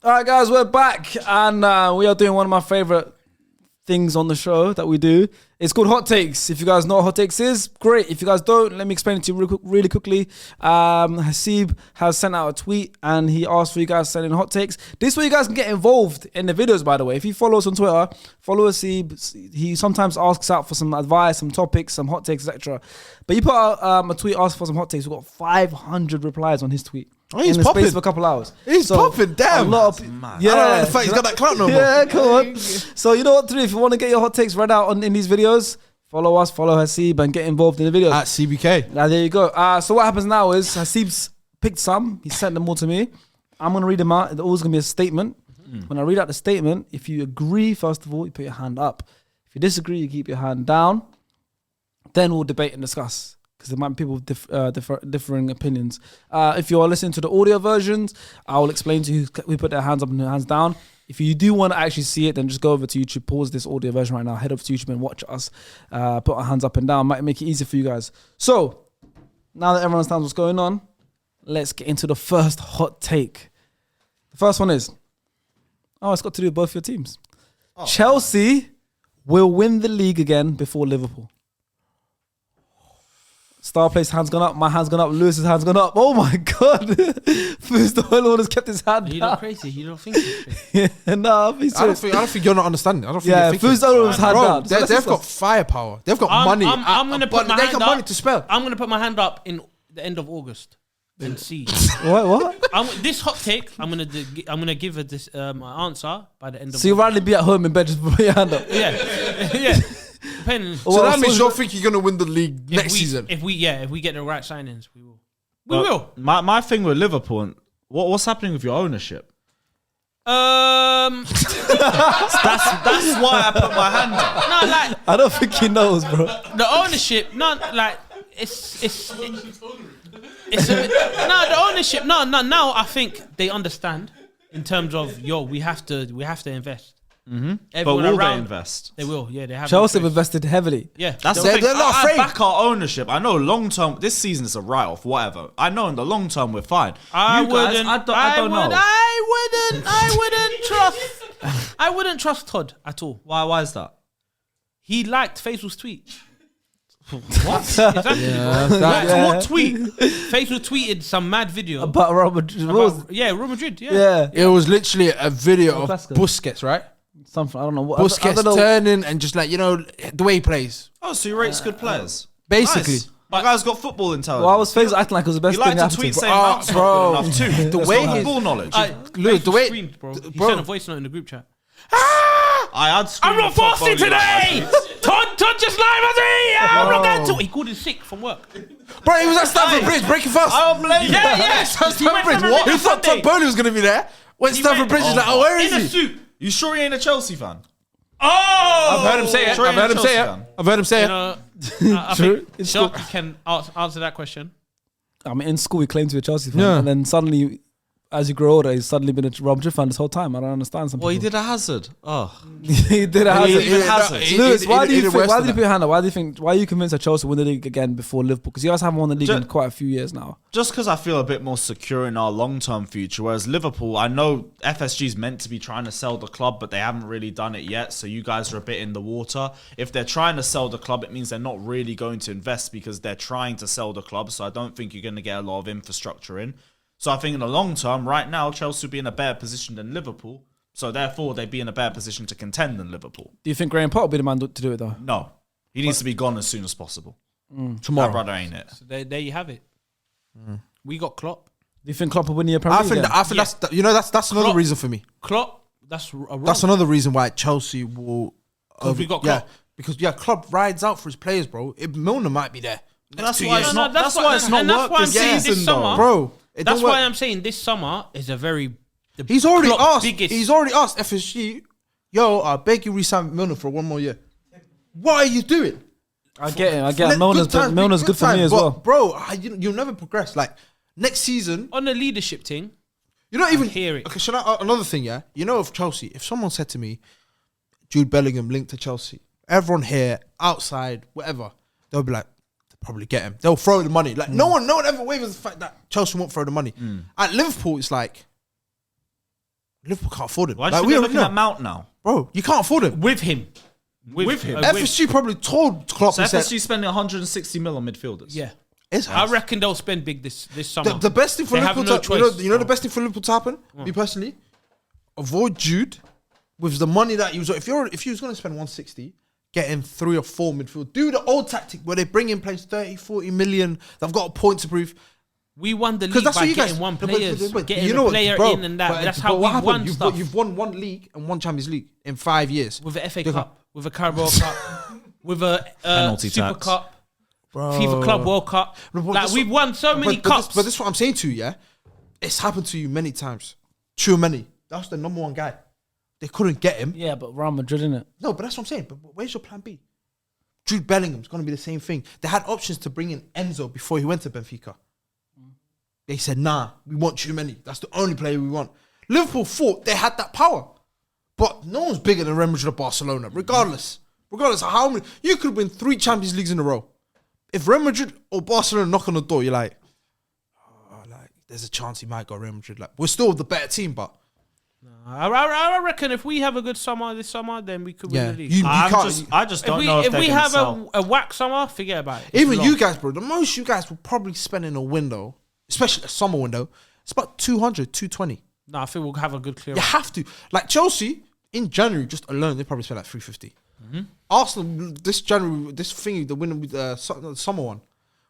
All right, guys, we're back, and we are doing one of my favorite things on the show that we do. It's called Hot Takes. If you guys know what Hot Takes is, great. If you guys don't, let me explain it to you really quickly. Hasib has sent out a tweet, and he asked for you guys to send in hot takes. This way you guys can get involved in the videos, by the way. If you follow us on Twitter, follow Hasib. He sometimes asks out for some advice, some topics, some hot takes, etc. But you put out a tweet asking for some hot takes. We've got 500 replies on his tweet. Oh, he's in the popping. space of a couple hours. He's popping, damn. A lot of, yeah, I don't know the fact he's got that clout no more. Yeah, come on. So you know what to do. If you want to get your hot takes read out in these videos, follow us, follow Hasib, and get involved in the videos. At CBK. Now, there you go. So what happens now is Hasib's picked some. He sent them all to me. I'm going to read them out. There's always going to be a statement. When I read out the statement, if you agree, first of all, you put your hand up. If you disagree, you keep your hand down. Then we'll debate and discuss. Because there might be people with differing opinions. If you're listening to the audio versions, I will explain to you who put their hands up and their hands down. If you do want to actually see it, then just go over to YouTube, pause this audio version right now, head over to YouTube and watch us put our hands up and down. Might make it easier for you guys. So, now that everyone understands what's going on, let's get into the first hot take. The first one is, it's got to do with both your teams. Chelsea will win the league again before Liverpool. Star Play's hand's gone up, my hand's gone up, Lewis's hand's gone up. Oh my God. First, the whole has kept his hand down. You're not crazy, you don't think it's I don't think you're not understanding. I don't think yeah, you're thinking. First was hand down. So They've got firepower. They've got money. I'm going to put my hand up. money to spell. I'm going to put my hand up in the end of August and see. What? This hot take, I'm going to give it this answer by the end of So you'd rather be at home in bed just put your hand up? Yeah. Depending. So that means you think you're going to win the league next season? If we get the right signings, we will. We will. My thing with Liverpool, what's happening with your ownership? That's why I put my hand up. No, like I don't think he knows, bro. the ownership. No, like it's a bit, the ownership. No. Now I think they understand in terms of we have to invest. Mm-hmm. Everyone but will around, they invest? They will. Yeah, they have. Chelsea have invested heavily. Yeah, that's the thing. They're not afraid. I back our ownership. I know long term. This season is a write off. Whatever. I know in the long term we're fine. I wouldn't trust Todd at all. Why is that? He liked Faisal's tweet. What? Exactly. Yeah, what tweet? Faisal tweeted some mad video about Real Madrid. Real Madrid. Yeah. It was literally a video of Busquets, right? Something, I don't know what. Busquets turning and just like, the way he plays. Oh, so he rates good players. Basically. Nice. My guy's got football intelligence. Well, I was Faisal acting like it was the best thing. You like to tweet saying Mount's not good enough too. The way his football knowledge. Look, the way screamed, bro. He sent a voice note in the group chat. I'm not fasting today. Todd just lied about me. I'm not going to. He called in sick from work. Bro, he was at Stamford Bridge breaking fast. I don't blame you. Yeah. Stamford Bridge. What? He thought Todd Bowley was going to be there. Went Stamford Bridge. He's like, where is he? In a suit. You sure he ain't a Chelsea fan? Oh! I've heard him say it. Sure I've heard him say it. I think Sharky can answer that question. I mean, in school he claimed to be a Chelsea fan, Yeah. and then suddenly, as you grow older, he's suddenly been a Real Madrid fan this whole time. I don't understand some people. Well, he did a Hazard. Oh, he did a Hazard. He Lewis, why do you worse put than your hand up? Why are you convinced that Chelsea win the league again before Liverpool? Because you guys haven't won the league in quite a few years now. Just because I feel a bit more secure in our long-term future. Whereas Liverpool, I know FSG's meant to be trying to sell the club, but they haven't really done it yet. So you guys are a bit in the water. If they're trying to sell the club, it means they're not really going to invest because they're trying to sell the club. So I don't think you're going to get a lot of infrastructure in. So I think in the long term, right now, Chelsea will be in a better position than Liverpool. So therefore, they'd be in a better position to contend than Liverpool. Do you think Graham Potter will be the man to do it though? No. He needs to be gone as soon as possible. Tomorrow. That brother ain't it. So there you have it. We got Klopp. Do you think Klopp will win the Premier League? I think that's another Klopp. reason for me. Klopp, that's a wrong. That's another reason why Chelsea will. We got Klopp. Because Klopp rides out for his players, bro. Milner might be there. That's why it's not. That's why it's not work this season, though, bro. That's why I'm saying this summer is a very. He's already asked. Biggest. He's already asked FSG, yo, I beg you resign Milner for 1 more year. What are you doing? I get it. Milner's good for me as well. Bro, you'll never progress. Like, next season. On the leadership thing. You're not even. Hear it. Okay, another thing, yeah? If Chelsea, if someone said to me, Jude Bellingham linked to Chelsea, everyone here, outside, whatever, they'll be like, probably get him. They'll throw the money. Like no one ever wavers the fact that Chelsea won't throw the money. At Liverpool, it's like Liverpool can't afford him. Why do you think they're looking at Mount now? Bro, you can't afford him. With him. With him. FSG probably told Klopp. So and said, FSG spending 160 mil on midfielders. Yeah. It's I reckon they'll spend big this summer. the best thing for They have Liverpool no to, choice. you know the best thing for Liverpool to happen? Me personally, avoid Jude with the money that he was. If he was going to spend 160, get him 3 or 4 midfield. Do the old tactic where they bring in players 30, 40 million. They've got a point to prove. We won the league That's by what you getting guys. one but player, getting you know a player bro, in and that. but- That's but how what we happened? won You've stuff. You've won 1 league and 1 Champions League in 5 years. With an FA Cup, with a Carabao Cup, with a Penalty Super tax. Cup, FIFA Club World Cup. No, but Like this- we've won so many cups. But this is what I'm saying to you, yeah? It's happened to you many times. Too many. That's the number 1 guy. They couldn't get him. Yeah, but Real Madrid, innit? No, but that's what I'm saying. But where's your plan B? Jude Bellingham's going to be the same thing. They had options to bring in Enzo before he went to Benfica. They said, nah, we want Tchouameni. That's the only player we want. Liverpool thought they had that power. But no one's bigger than Real Madrid or Barcelona, regardless. Regardless of how many. You could win 3 Champions Leagues in a row. If Real Madrid or Barcelona knock on the door, you're like, oh, like there's a chance he might go Real Madrid. Like, we're still the better team, but I reckon if we have a good summer this summer, then we could win the league. I just don't know if we they have can sell. a whack summer, forget about it. even you guys, bro, the most you guys will probably spend in a window, especially a summer window, it's about 200, 220. No, I think we'll have a good clear. You have to. Like Chelsea, in January, just alone, they probably spent like 350. Arsenal, this January, this thing, the winner with the summer one,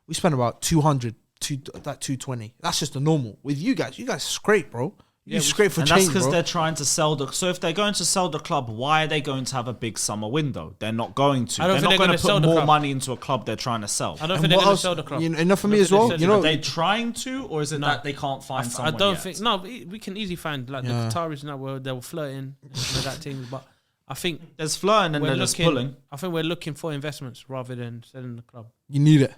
we spent about 200, that 220. That's just the normal. With you guys scrape, bro. You scrape for And change, that's because bro. they're trying to sell the. So if they're going to sell the club, why are they going to have a big summer window? They're not going to. I don't They're think not they're going gonna to sell put the more club. money into a club they're trying to sell. I don't And think they're what going to else- sell the club. You know, enough for me I as don't well. think You they know, Are they trying to, or is it that they can't find I someone don't yet? think. No, we can easily find like the Qataris now where they were flirting with that team, but I think There's flirting and we're then there's looking. pulling. I think we're looking for investments rather than selling the club. you need it.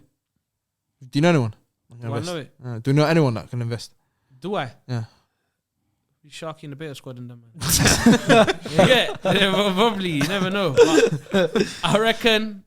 Do you know anyone? Do I know it? Do you know anyone that can invest? Do I? Yeah. You Sharky in the beta squad in them, man. yeah, probably. You never know. But I reckon.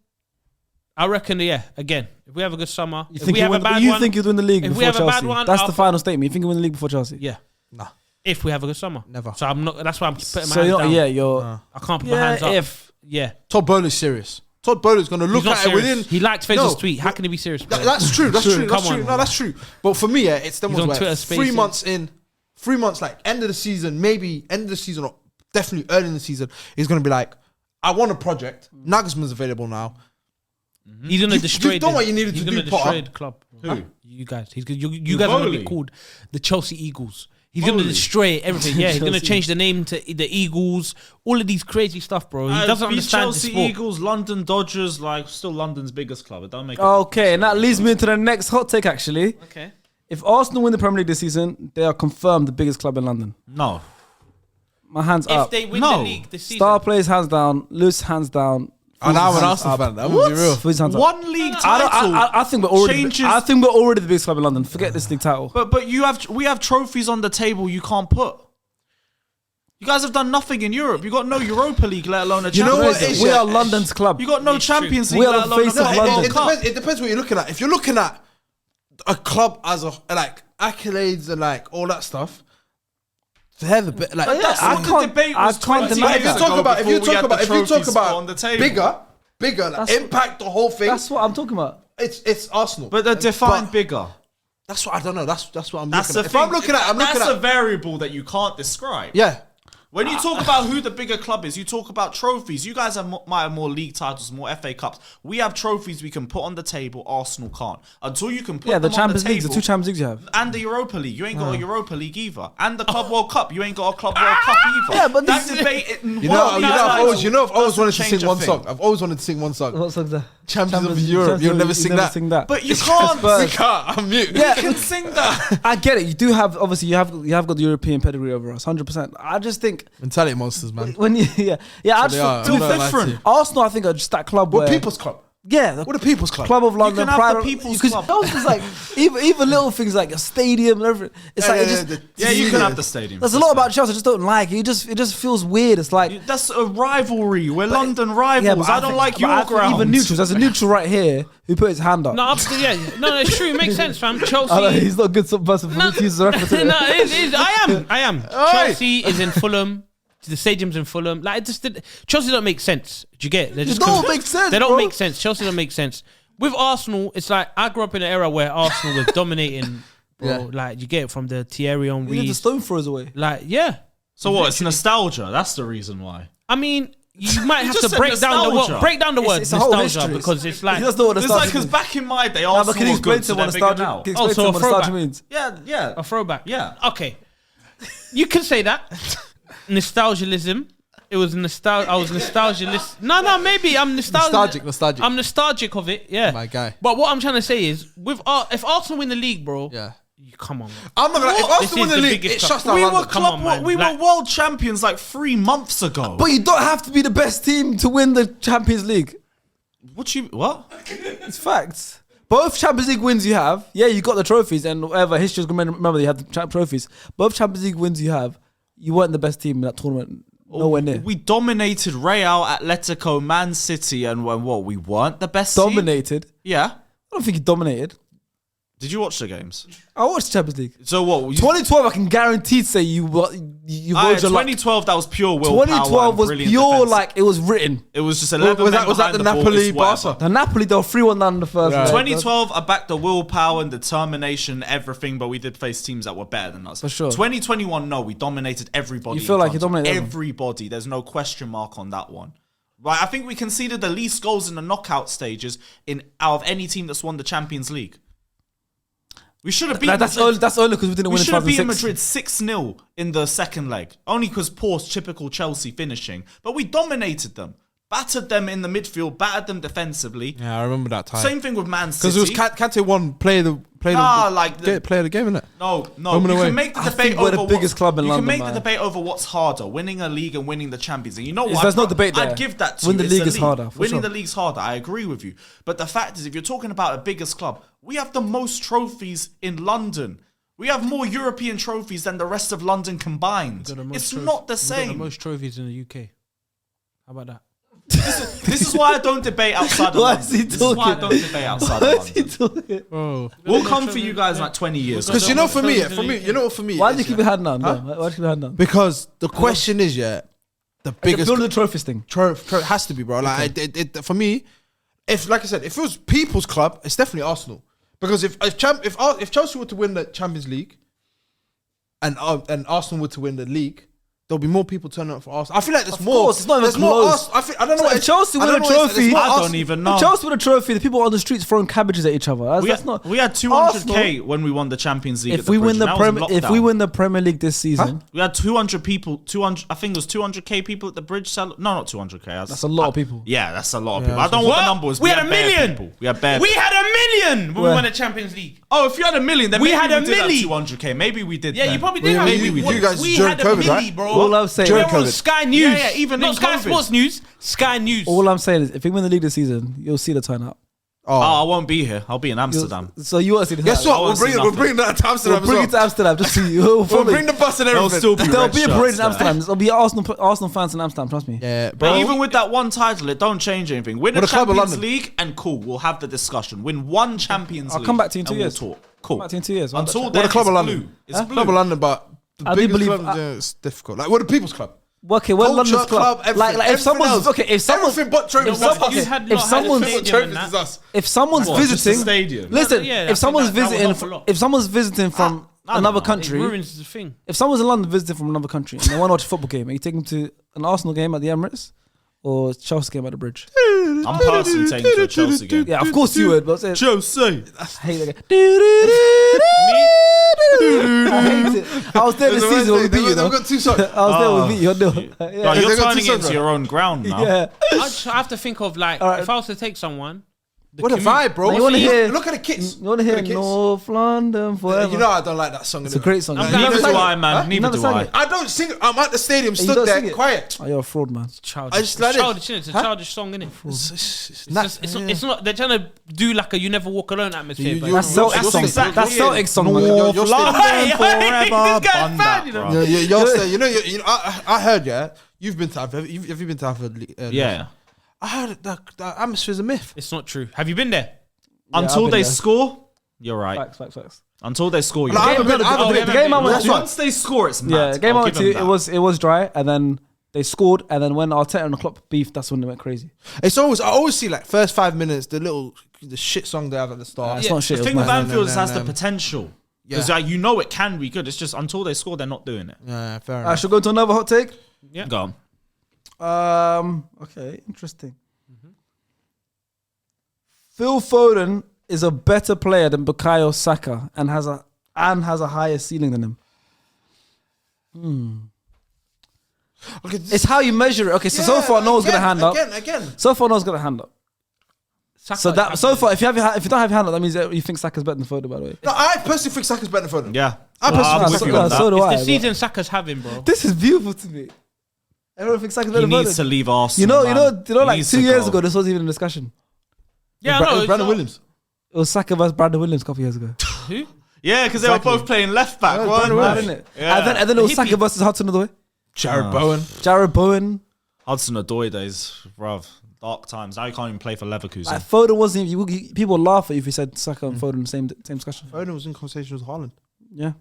Yeah. Again, if we have a good summer, if we have a bad you one, think you'll win the league if before we have a Chelsea? bad one, That's I'll the final statement. You think you'll win the league before Chelsea? yeah. Nah. If we have a good summer, Never. So I'm not. That's why I'm putting my So hands you're, down. yeah, you're. I can't put my hands up. If Yeah. Todd Bowley's serious. Todd Bowley's going to look He's not at it serious. within... He liked Fez's No, tweet. How can he be serious? bro? That's true. That's true. That's Come true. on, No, that's true. But for me, it's them He's ones on where Twitter 3 Spaces. months in, 3 months, like end of the season, maybe end of the season or definitely early in the season, he's going to be like, I want a project. Nagelsmann's available now. He's gonna destroy. You've done what you needed he's to gonna do, destroy Potter. the club. Who? You guys. You guys are gonna Bowley? be called the Chelsea Eagles. He's gonna Bowley? destroy everything. Yeah, he's gonna Chelsea. change the name to the Eagles. All of these crazy stuff, bro. He doesn't Be understand Chelsea the sport. Eagles, London Dodgers, like still London's biggest club. It don't make. Okay, and that leads me into the next hot take. Actually, Okay. if Arsenal win the Premier League this season, they are confirmed the biggest club in London. No. My hands If up. they win No. the league this season, Star players hands down. Loose hands down. And I'm an Hands Arsenal up. fan. That would be real. Fizz hands up. One league I, title. I think we're already. changes- I think we're already the biggest club in London. Forget this league title. But we have trophies on the table you can't put. You guys have done nothing in Europe. You got no Europa League, let alone a You know Champions what League. it is? We Yeah, are London's club. You got no It's true. Champions We League, are let the alone face a of London. It Cup. depends what you're looking at. If you're looking at a club as a like accolades and like all that stuff, they're the bit like. That's I what can't- the debate I was can't 20 deny years that. If you talk ago about, if before you we talk had about, the if you talk trophies about on the table. bigger, like, That's what- impact the whole thing. That's what I'm talking about. It's Arsenal. But define But bigger. that's what I don't know. That's what I'm That's looking the at. If thing. I'm looking at, That's a variable that you can't describe. yeah. When you talk about who the bigger club is, you talk about trophies. You guys might have more league titles, more FA Cups. We have trophies we can put on the table. Arsenal can't. Until you can put Yeah, the them Champions on the League, the table. 2 Champions Leagues you have. And the Europa League. You ain't got a Europa League either. And the Club World Cup. You ain't got a Club World Cup either. Yeah, but that this- debate. I've always wanted to sing one song. I've always wanted to sing one song. What's that? Champions of Europe. You'll never sing that. But you can't. I can't. I'm mute. You can sing that. I get it. You do have, obviously, you have got the European pedigree over us, 100%. I just think Mentality monsters, man. when you, yeah, I they are. just I'm feel not gonna lie to different. you. Arsenal, I think, are just that club We're where people's club. Yeah, We're the People's Club. Club of London, can have Pride the of- People's because Club. Chelsea's like even little things like a stadium and everything. It's like it just You can have the stadium. there's a lot about Chelsea I just don't like. It just feels weird. It's like That's a rivalry. We're London rivals. but I don't think- like but your I think ground. Even neutrals. There's a neutral right here who put his hand up. No, no, it's true. It makes sense, fam. Chelsea. I know, he's not a good person for me to use as a reference. No, it is. I am. Chelsea is in Fulham. The stadium's in Fulham. Like, Chelsea don't make sense. Do you get it? It don't make sense, They don't bro. make sense. Chelsea don't make sense. With Arsenal, it's like I grew up in an era where Arsenal was dominating, bro. Yeah. Like, you get it from the Thierry Even the Henry. stone throws away. Like, yeah. So what? It's nostalgia. That's the reason why. I mean, you might have just to said break down the nostalgia. word. Break down the word It's a whole nostalgia history. because it's like He doesn't know what It's nostalgia like because means. back in my day, Nah, but Arsenal can you were explain good, to so him what they're bigger nostalgia, now. can you explain Oh, to so him a what nostalgia throwback. means? Yeah. a throwback. Yeah. Okay. You can say that. Nostalgialism. It was nostalgia. I was nostalgialist. No, maybe I'm nostalgic. Nostalgic. I'm nostalgic of it. Yeah, My guy. But what I'm trying to say is, if Arsenal win the league, bro, Yeah. you come on. Man. I'm not gonna. If This Arsenal win is the the league, biggest it shuts club. down We were London. Come on, man. we Like- were world champions like 3 months ago. But you don't have to be the best team to win the Champions League. What? It's facts. Both Champions League wins you have, yeah, you got the trophies and whatever history's gonna remember you had the trophies. Both Champions League wins you have, you weren't the best team in that tournament. Nowhere near. We dominated Real, Atletico, Man City, and what? We weren't the best Dominated. team? Yeah. I don't think you dominated. Did you watch the games? I watched Champions League. So what? 2012, I can guarantee say you rode your luck. 2012, that was pure willpower. 2012 was brilliant pure, defense. like it was written. It was just 11 Was men that behind the the ball, Napoli it's whatever. Barca? The Napoli, they were 3-1 down in the first. Right. leg. 2012, I backed the willpower and determination, everything, but we did face teams that were better than us. For sure. 2021, no, we dominated everybody. You feel in like you front of dominated them? everybody. There's no question mark on that one. Right, I think we conceded the least goals in the knockout stages out of any team that's won the Champions League. We should have beaten That's Madrid. only because we didn't We win in should have beaten 2006. Madrid 6-0 in the second leg. Only because poor, typical Chelsea finishing. But we dominated them. Battered them in the midfield, battered them defensively. Yeah, I remember that time. Same thing with Man City. Because it was Kante won player of the like player of the game, innit? No. Home and You away. can make the I debate think we're over the biggest club in you London, can make man. the debate over what's harder, winning a league and winning the Champions League. You know Yes, what? there's no debate there. I'd give that to Win you. the It's league is harder, for Winning sure. the league's harder. I agree with you. But the fact is, if you're talking about a biggest club, we have the most trophies in London. We have more European trophies than the rest of London combined. It's not the We've got same. the most trophies in the UK. How about that? This is why I don't debate outside of Why London. is he This is why I talking? don't debate outside of London. Bro. We'll come for you guys in like 20 years. Because you know, for me, you know what for me. Why it do you is, keep yeah? your hand down? Why do you keep your hand down? Because the question is, yeah, the biggest Purely the trophies thing. has to be, bro. Like it, for me, if like I said, if it was people's club, it's definitely Arsenal. Because if Chelsea were to win the Champions League, and Arsenal were to win the league, there'll be more people turning up for Arsenal. I feel like there's Of more. course, it's not even there's more close. I don't know what If Chelsea I win don't a know what it's- trophy, there's more I don't Arsenal- even know. If Chelsea win a trophy, the people on the streets throwing cabbages at each other. That's not. We had 200k when we won the Champions League. If at the we Bridge, win the and that was in Premier, if lockdown. we win the Premier League this season, we had 200 people. 200. I think it was 200k people at the Bridge. No, not 200k. that's a lot of people. Yeah, that's a lot of people. I don't know what the number was. We had a bare million. people. We had bare. We had a million when we Where? won the Champions League. Oh, if you had a million, then We maybe had a did have milli. 200k. Maybe we did. Yeah, then. you probably did. Yeah, have maybe it. you guys we during had a COVID, milli, right? bro. All I'm saying- we During were on COVID. Sky News. Yeah, even not in Sky COVID. Sports News. Sky News. All I'm saying is, if we win the league this season, you'll see the turn up. Oh, I won't be here. I'll be in Amsterdam. So you want to see the Guess turn up. what? won't see We'll nothing. bring that to Amsterdam. We'll bring it to Amsterdam just to see. We'll We'll bring the bus and There'll everything. still be There'll red be a shirts parade in there. Amsterdam. There'll be Arsenal fans in Amsterdam. Trust me. Yeah, But bro. even with that one title, it don't change anything. Win With a the club of Champions London. League and cool, we'll have the discussion. Win one Champions I'll League. come back to you in 2 and years. We'll talk. Cool. Come back to you in 2 years. Until We're then, the club it's of blue. London. It's blue. Club of London, but the I do biggest believe- club, it's difficult. Like, we're the people's club. Okay, we're Culture, London's club. everything- Like if everything someone's else. okay, if someone Everything but trophies. No, That's but us. you had if not had a someone's stadium trophies and is that. us. if someone's What, just a visiting, stadium? listen, Yeah, I if think someone's that would visiting, help a lot. if someone's visiting from I don't another know. It country, ruins the thing. if someone's in London visiting from another country and they want to watch a football game, are you taking them to an Arsenal game at the Emirates or Chelsea game at the Bridge? I'm personally taking to a Chelsea game. Yeah, of course you would. But I'm saying, Chelsea. I hate that guy. I hate it. I was there this season when we beat you, though. They've got two songs. I was there when we beat you. No, Yeah. you're They got turning two it into songs, your own ground now. Yeah. I have to think of like Alright. if I was to take someone, What a vibe, bro. Now you wanna hear- Look at the kits. You want to hear Look at the kits. North London forever? You know I don't like that song. It's a great song. I'm man. down Neither with do it. I, man. You Neither never do sang I. it? I don't sing it. I'm at the stadium, You stood don't there, sing it? quiet. Oh, you're a fraud, man. Childish. I just like It's it. childish, innit? It's a childish song, innit? It's It's not. They're trying to do like a "You Never Walk Alone" atmosphere. You- but you- That's it's You're- not. Celtic you're song. exactly- That's yeah. Celtic song, man. You're London Hey, forever. this guy's Bun bad, that, you know. bro. You're saying, you know, I heard, yeah. You've been to have you been to have Yeah. I heard the atmosphere's a myth. It's not true. Have you been there? Until I've they been there. score, you're right. Facts. Until they score, you're No, I right. haven't been- I haven't The been- game I went That's to, what- Once they score, it's mad. yeah, the game I I'll went give to, them it was dry, and then they scored, and then when Arteta and the Klopp beef, that's when they went crazy. It's always I always see like first 5 minutes the shit song they have at the start. It's not shit. The it was thing with mad. Anfield is it no, has no. the potential. Because Yeah. like, you know it can be good. It's just until they score, they're not doing it. Yeah, fair I enough. should go to another hot take. Yeah. Go on. Okay, interesting. Phil Foden is a better player than Bukayo Saka and has a higher ceiling than him. Okay, It's how you measure it. Okay, so far no one's gonna hand up. Again. So far no one's gonna hand up. Saka So is that so happening. far if you don't have your hand up, that means that you think Saka's better than Foden. By the way, No, I personally think Saka's better than Foden. Yeah. I personally I'm Nah, with so, you nah, on that. so do It's I. the but season Saka's having, bro. This is beautiful to me. Everyone thinks Saka's better He than needs to Foden. leave Arsenal. You know, He like needs 2 to years go. ago, this wasn't even a discussion. Yeah, I know. it's Brandon not- Williams. It was Saka versus Brandon Williams a couple years ago. Who? Yeah, because they were Exactly. both playing left back, Yeah, weren't Brandon they? Mad, Williams. innit? Yeah. And then it was Hippie. Saka versus Hudson Odoi. Jared Bowen. Jared Bowen. Hudson Odoi days, bruv. Dark times. Now you can't even play for Leverkusen. Like Foden wasn't. People would laugh at you if you said Saka and Foden same discussion. Foden was in conversation with Haaland. Yeah.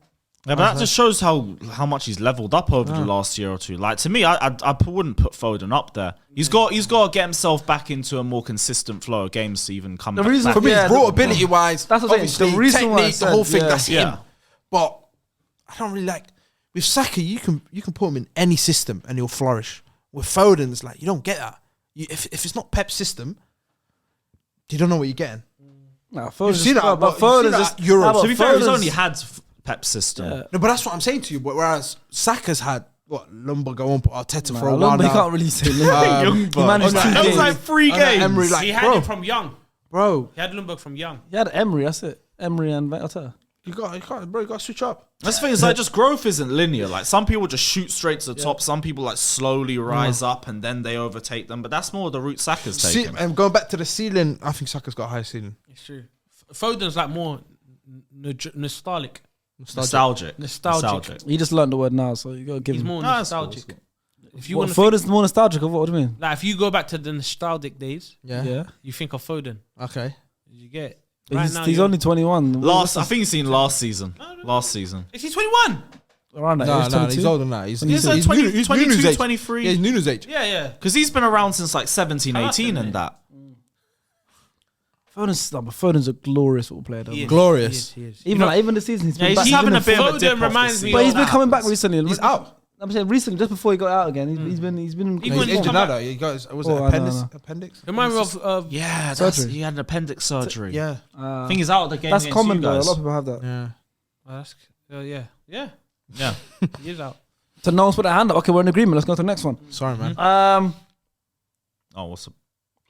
Yeah, but that just shows how much he's leveled up over the last year or two. Like to me, I wouldn't put Foden up there. He's got to get himself back into a more consistent flow of games to even come. The back. reason For me, Yeah, it's raw ability wise. That's what I'm saying. The reason why I technique, the whole said, thing, yeah. that's Yeah. him. But I don't really like with Saka. You can put him in any system and he'll flourish. With Foden, it's like you don't get that. If it's not Pep's system, you don't know what you're getting. Nah, Foden's seen just, that, but but you've seen Foden's that just Euros. nah, but To be fair, he's Foden's- only had Pep's system. Yeah. No, but that's what I'm saying to you. But whereas Saka's had what Lumber go on Arteta Nah, for a while Lumber, you now, can't really say Lumber. Young He bro. managed Oh, two no, That was games. like 3 Oh, no, games. Emery, like, He had bro. him from young. bro. He had Lundberg from young. He had Emery, that's it. Emery and Arteta. You got to switch up. That's the thing. It's like just growth isn't linear. Like some people just shoot straight to the top. Some people like slowly rise up and then they overtake them. But that's more the route Saka's See, taken. and going back to the ceiling, I think Saka's got a high ceiling. It's true. Foden's like more nostalgic. Nostalgic. He just learned the word now, so you gotta give He's him. more No, that's cool, nostalgic. that's If you What, want to Foden's more nostalgic of what do you mean? like, if you go back to the nostalgic days, Yeah. you think of Foden. Okay. You get it. But Right he's now, he's you're- only 21. I think you've seen last season. Last season. Is he 21? Around that No, age, no, 22. he's older than that. He's He's like 20, Nunes- 22, Nunes age. 23. Yeah, he's Nunes age. Yeah, yeah. Because he's been around since like 17, Class, 18 isn't and it? that. Foden's a glorious football player. Though, He man. is, Glorious. He is. Even this season, he's been Yeah, back. he's having been a bit of a Foden dip off reminds this me season. but he's been that coming back happens. recently. He's out. I'm saying recently, just before he got out again, he's been Even He's when he injured come now, back- though. He got, was Oh, it I know, appendix? Remind me of Yeah, Surgery. he had an appendix surgery. Yeah. I think he's out of the game. That's against common you though. A guys. lot of people have that. Yeah. yeah. Yeah. He is out. So no one's put their hand up. Okay, we're in agreement. Let's go to the next one. Sorry, man. Oh, what's up?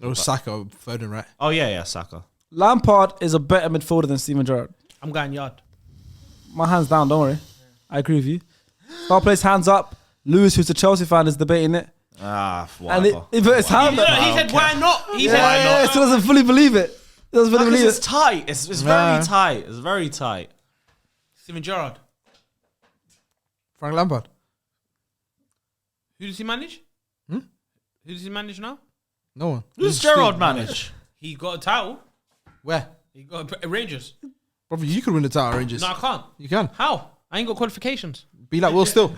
It was Saka or Foden, right? Oh, yeah, Saka. Lampard is a better midfielder than Steven Gerrard. I'm going yard. My hands down. Don't worry. I agree with you. Star plays hands up. Lewis, who's a Chelsea fan, is debating it. Ah, And whatever. he put his hand He up. said, "Why not?" He Yeah, said, "Why yeah, not?" still doesn't fully believe it. He doesn't fully Because believe it's it. tight. It's very tight. It's very tight. Steven Gerrard. Frank Lampard. Who does he manage? Who does he manage now? No one. Who's Gerrard manage? He got a title. Where? He got a Rangers. Brother, you could win the title, Rangers. No, I can't. You can. How? I ain't got qualifications. Be like Will Still.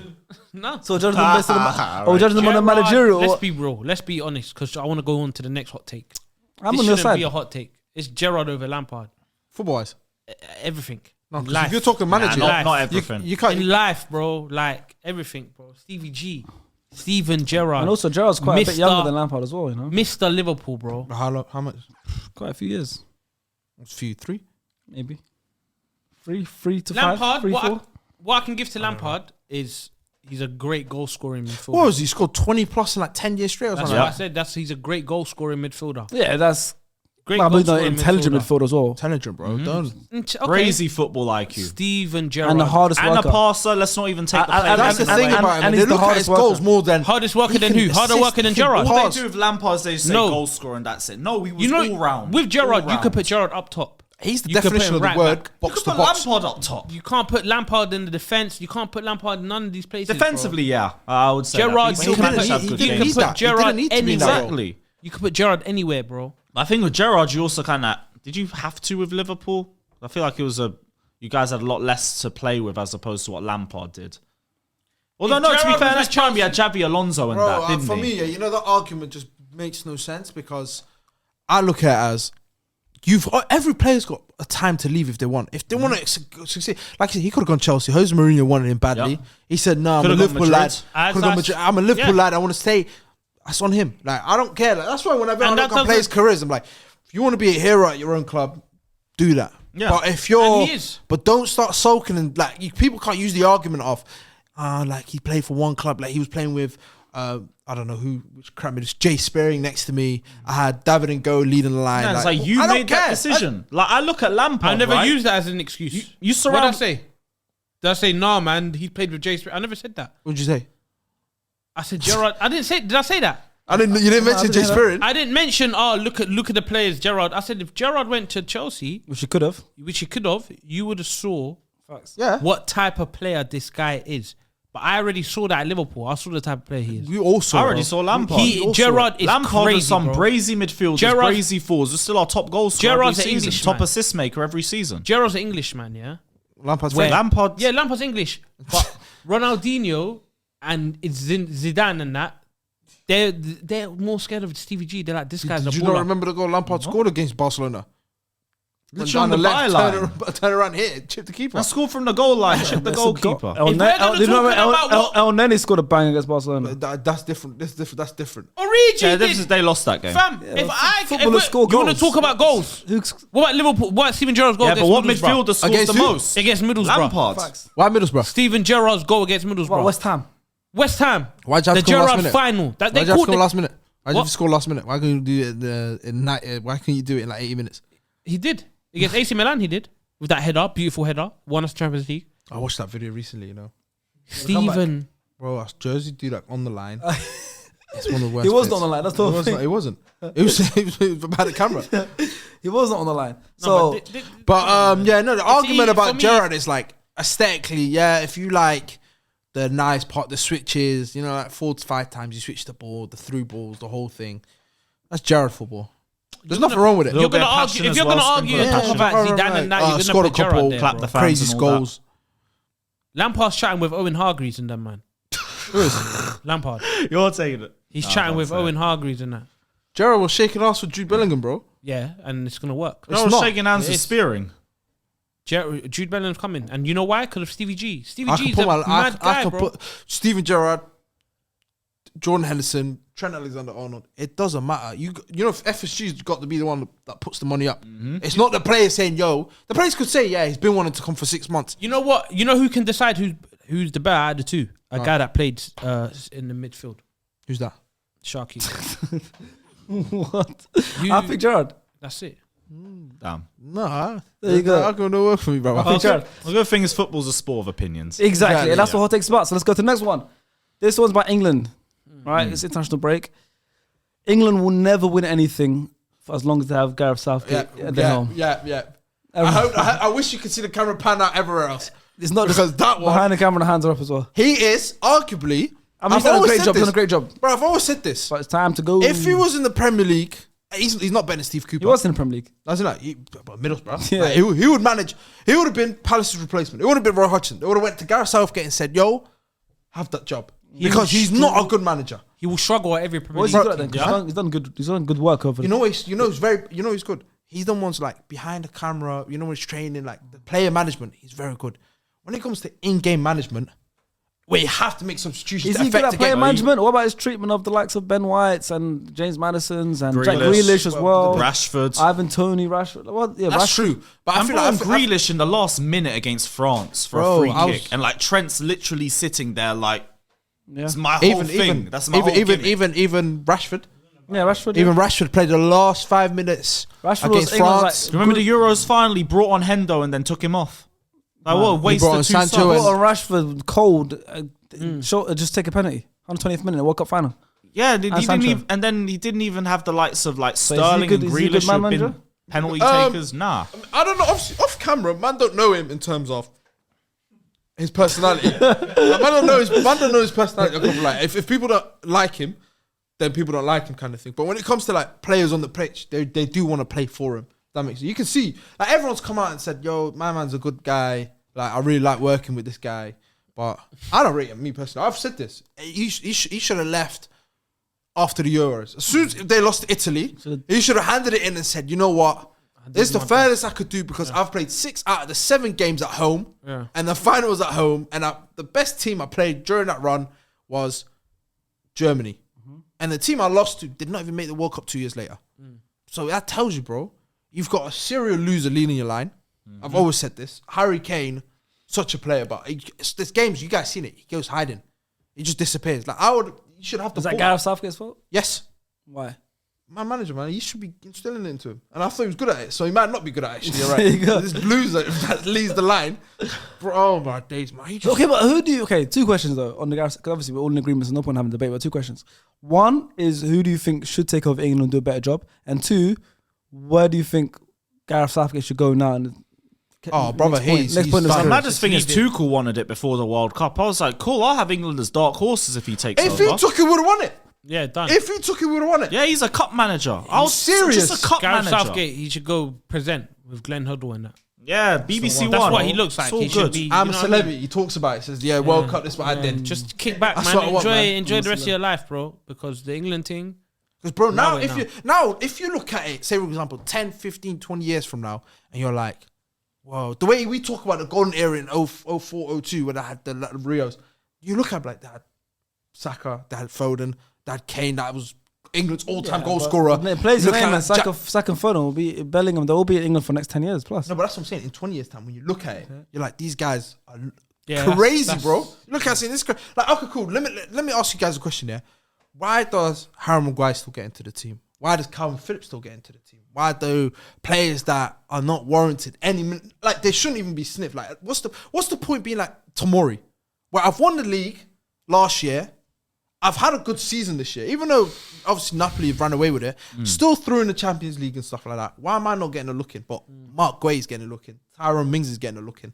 No. So judging them based on or judging them on the Gerrard, managerial. Let's be real. Let's be honest, because I want to go on to the next hot take. I'm This on your shouldn't side. be a hot take. It's Gerrard over Lampard. Football-wise. Everything. No, In 'cause life. if you're talking manager, Life. Not you, everything. you can't. In life, bro. Like everything, bro. Stevie G. Steven Gerrard. And also Gerrard's quite a bit Mr. younger than Lampard as well. You know, Mr. Liverpool, bro. How much? quite a few years, It's few 3. maybe. Three to Lampard, 5, 3, 4. what I can give to Lampard is he's a great goal scoring midfielder. What was he? Scored 20 plus in like 10 years straight or That's something. what I said. He's a great goal scoring midfielder. Yeah, that's Great Nah, but he's goal an scoring intelligent midfielder as well. Intelligent, bro. Don't. Okay. Crazy football IQ. Steven Gerrard. And the hardest And a worker. passer. Let's not even take the And- play. That's the thing about him. and They he's the look at hardest his goals worker. more than Hardest worker than he who? can Harder assist, worker than he can Gerrard. All pass. they do with Lampard is they say No. goal scorer and that's it. No, he was You know, all round. with Gerrard, All you could round. put Gerrard up top. He's the You could put definition him of the right word back. box You to could put box. Lampard up top. You can't put Lampard in the defense. You can't put Lampard in none of these places. Defensively, yeah, I would say Gerrard, that. He still he managed didn't- to have he good didn't games. need that. He Gerrard didn't need to be in that role. Exactly. You could put Gerrard anywhere, bro. I think with Gerrard, you also kind of did you have to with Liverpool? I feel like it was you guys had a lot less to play with as opposed to what Lampard did. Although If no, to be Gerrard fair, was this at time we had Xavi Alonso and Bro, that, didn't for he? me, yeah, you know, that argument just makes no sense because I look at it as every player's got a time to leave if they want. If they want to succeed, like I said, he could have gone Chelsea. Jose Mourinho wanted him badly. Yep. He said, "No, I'm a Could've gone Liverpool lad. Madrid. Could've gone Madrid. I'm a Liverpool lad. I want to stay." That's on him. Like I don't care. Like, that's why whenever I And look that at players' careers, I'm like, if you want to be a hero at your own club, do that. Yeah. But if you're, And he is. but don't start sulking and like people can't use the argument of, like he played for one club, like he was playing with, I don't know which crap it is, Jay Spearing next to me. I had David and Go leading the line. Yeah, it's like you I don't made that care. decision. Like I look at Lampard. I never right? used that as an excuse. You What did I surround. say? Did I say, nah, man, he played with Jay Spearing? I never said that. What'd you say? I said Gerrard. I didn't say. Did I say that? You didn't mention Jay Spearing. I didn't mention. Oh, look at the players, Gerrard. I said if Gerrard went to Chelsea, Which he could have. which he could have, you would have saw Yeah. what type of player this guy is. But I already saw that at Liverpool. I saw the type of player he is. You also I already saw Lampard. Gerrard is Lampard crazy, with some bro. brazy midfielders, Gerrard- brazy forwards. Is still our top goal scorer Gerrard's every an season, Englishman. top assist maker every season. Gerrard's an Englishman, yeah. Lampard's Where- friend. Lampard, Yeah, Lampard's English, but Ronaldinho and it's Zidane and that. They're more scared of Stevie G. They're like, this guy's Did a you not baller. remember the goal Lampard scored against Barcelona? literally on the byline. Turn around, hit it, chip the keeper. And scored from the goal line, chip the goalkeeper. El If we're gonna talk about what- Neni scored a bang against Barcelona. That's different. That's different. Origi Yeah, did. they lost that game. Fam, if footballers score you want to goals. talk about goals, what about Liverpool? What about Steven Gerrard's goal Yeah, against but what Middlesbrough? midfielder scores Against the who? most? Against Middlesbrough. Lampard. Why Middlesbrough? Steven Gerrard's goal against Middlesbrough. West Ham. West Ham. Why'd you have The to score last Gerrard minute? final. That Why'd they you have to called score it. last minute? Why'd you What? score last minute? Why couldn't you do it why couldn't you do it in like 80 minutes? He did against AC Milan. He did with that header, beautiful header, won us Champions League. I watched that video recently, Steven. Bro, I Jersey do that on the line. It's one of the worst. He wasn't bits. on the line. That's the whole thing. It wasn't. It was about the camera. He wasn't on the line. No, So but The argument for about me- Gerrard is like aesthetically, yeah. If you like the nice part, the switches, like 4 to 5 times you switch the ball, the through balls, the whole thing. That's Gerrard football. There's nothing wrong with it. You're Little bit gonna of argue passion if as you're well, gonna argue sprinkle and of talk passion. about Zidane and that, you're scored gonna a put Gerrard couple, there, clap bro. the fans crazy and all that. goals. Lampard's chatting with Owen Hargreaves and them, man. Lampard. You're taking it. He's No, chatting don't with say Owen it. Hargreaves and that. Gerrard was shaking ass with Jude Bellingham, bro. Yeah, and it's gonna work. I was not. shaking hands It with is. Spearing. Jude Bellingham's coming, and you know why? Because of Stevie G. Stevie I G's can put a my, mad I guy, can bro. put Steven Gerrard, Jordan Henderson, Trent Alexander-Arnold. It doesn't matter. You know, if FSG's got to be the one that puts the money up. It's not the players saying, "Yo." The players could say, "Yeah, he's been wanting to come for 6 months." You know what? You know who can decide who's the better out of the two? A guy that played in the midfield. Who's that? Sharky. what? You- I think Gerrard. That's it. Damn. Nah, There you go. I'm going to work for me, bro. I think Gerrard. The good thing is football's a sport of opinions. Exactly. And that's yeah. what hot takes about. So let's go to the next one. This one's by England. Right? It's international break. England will never win anything for as long as they have Gareth Southgate at the helm. Yeah. I wish you could see the camera pan out everywhere else. It's not Because just that one, behind the camera, the hands are up as well. he is arguably. I mean, he's done a great job. He's done a great job. Bro, I've always said this. But it's time to go. If he was in the Premier League, he's not better than Steve Cooper. He was in the Premier League. That's like Middlesbrough. Yeah. Like, he would manage. He would have been Palace's replacement. It would have been Roy Hodgson. They would have went to Gareth Southgate and said, "Yo, have that job," because he's not a good manager. He will struggle at every Premier What is League. he good at then? 'Cause He's done good. He's done good work over. You know, he's very. You know, he's good. He's the ones like behind the camera. You know, when he's training, like the player management. He's very good. When it comes to in-game management, where you have to make substitutions, Is to he good affect at the player game. management? What about his treatment of the likes of Ben Whites and James Madison's and Jack Grealish. Grealish as well? Rashford. Ivan Toney, Rashford. What? Yeah, That's Rashford. true. But I And feel bro, like and Grealish in the last minute against France for Bro, a free I was- kick, and like Trent's literally sitting there like Yeah. it's my whole thing. That's my whole gimmick. even Rashford. Yeah, Rashford. Even Rashford played the last 5 minutes Rashford was against England's, France. like, Do you remember the Euros finally brought on Hendo and then took him off? Like, what a waste brought on of two Sancho subs. and- Put on Rashford cold. Just take a penalty. 120th minute, World Cup final. Yeah, And he didn't Sancho. even, and then he didn't even have the likes of like So is he Sterling good- and is he a good Grealish man who have been manager? penalty takers. Nah. I don't know. Off camera, man don't know him in terms of his personality. Like, man don't know his personality. Like, if people don't like him, then people don't like him, kind of thing. But when it comes to like players on the pitch, they do want to play for him. That makes sense. You can see like everyone's come out and said, "Yo, my man's a good guy. Like I really like working with this guy." But I don't rate him. Me personally, I've said this. He should have left after the Euros. As soon as they lost to Italy, he should have handed it in and said, "You know what? This is the furthest I could do because I've played 6 out of the 7 games at home, and the final was at home. And the best team I played during that run was Germany, and the team I lost to did not even make the World Cup 2 years later. So that tells you, bro, you've got a serial loser leading your line. I've always said this. Harry Kane, such a player, but there's games you guys seen it. He goes hiding, he just disappears. Like you should have the Is that ball. Gareth Southgate's fault? Yes. Why? My manager, man, he should be instilling it into him. And I thought he was good at it, so he might not be good at it, actually. You're There you go. right. This loser that leads the line. Bro, oh my days, man. He just, Okay, but who do you... Okay, 2 questions, though, on the Gareth... Because obviously we're all in agreement, so no point having a debate, but 2 questions. 1 is, who do you think should take over England and do a better job? And 2, where do you think Gareth Southgate should go now? And oh, brother, next point of his The career. maddest thing is Tuchel wanted it before the World Cup. I was like, cool, I'll have England as dark horses if he takes if over. he took it, would have won it. Yeah, done. If he took it, we would have won it. Yeah, he's a cup manager. I was serious? Just a cup Gareth manager. Southgate, he should go present with Glenn Hoddle and that. Yeah, BBC One. That's what he looks like. It's all He should good. be. I'm you a know what I mean? celebrity. He talks about it. He says, yeah, World Cup, this is what I did. Just kick back, That's man. what I want, man. Enjoy the rest of your life, bro. Because the England thing, Because, bro, now Now if you look at it, say, for example, 10, 15, 20 years from now, and you're like, whoa, the way we talk about the golden era in 04, 02, when I had the Rios, you look at it like that. Saka, they had Foden, they had Kane, that was England's all-time goal scorer. It plays Look the name, at and Saka and Foden will be Bellingham. They'll all be in England for the next 10 years plus. No, but that's what I'm saying. In 20 years' time, when you look at it, you're like, these guys are Yeah, crazy, that's- bro. Look at it, this. Like, okay, cool. Let me ask you guys a question here. Why does Harry Maguire still get into the team? Why does Calvin Phillips still get into the team? Why do players that are not warranted like they shouldn't even be sniffed? Like, what's the point being like Tomori? Where I've won the league last year, I've had a good season this year, even though obviously Napoli have run away with it. Still through in the Champions League and stuff like that. Why am I not getting a look in? But Mark Guay's getting a look in. Tyrone Mings is getting a look in.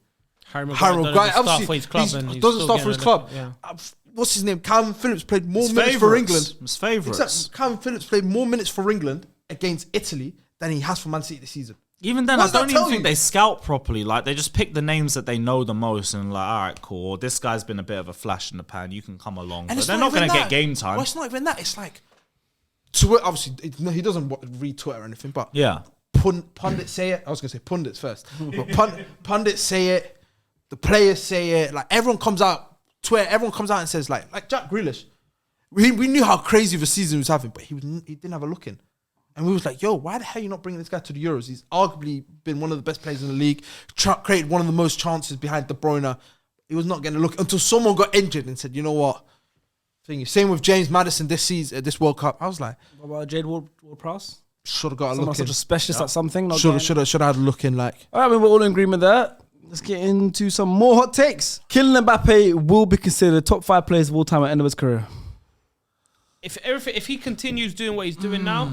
Harry Maguire Maguire obviously start for his club and he he's doesn't still start for getting his a club. look, yeah. What's his name? Calvin Phillips played more His minutes for favourites. England. His favourites. Exactly. Calvin Phillips played more minutes for England against Italy than he has for Man City this season. Even then, What I does that don't even tell think you? they scout properly. Like, they just pick the names that they know the most and like, all right, cool. Or this guy's been a bit of a flash in the pan. You can come along. But it's they're not even going to get that. game time. Well, it's not even that. It's like, Twitter, obviously, he doesn't read Twitter or anything, but Yeah. pundits say it. I was going to say pundits first. But pundits say it. The players say it. Like, everyone comes out, Twitter, everyone comes out and says, like Jack Grealish. We knew how crazy of a season he was having, but he didn't have a look in. And we was like, yo, why the hell are you not bringing this guy to the Euros? He's arguably been one of the best players in the league, created one of the most chances behind De Bruyne. He was not getting a look until someone got injured and said, you know what? Same with James Maddison this season, this World Cup. I was like, What about Jade Ward-Prowse? should have got a Someone look in. such a specialist at something. not Should getting- have had a look in. Like, All right, we're all in agreement there. Let's get into some more hot takes. Kylian Mbappe will be considered top 5 players of all time at the end of his career. If he continues doing what he's doing now,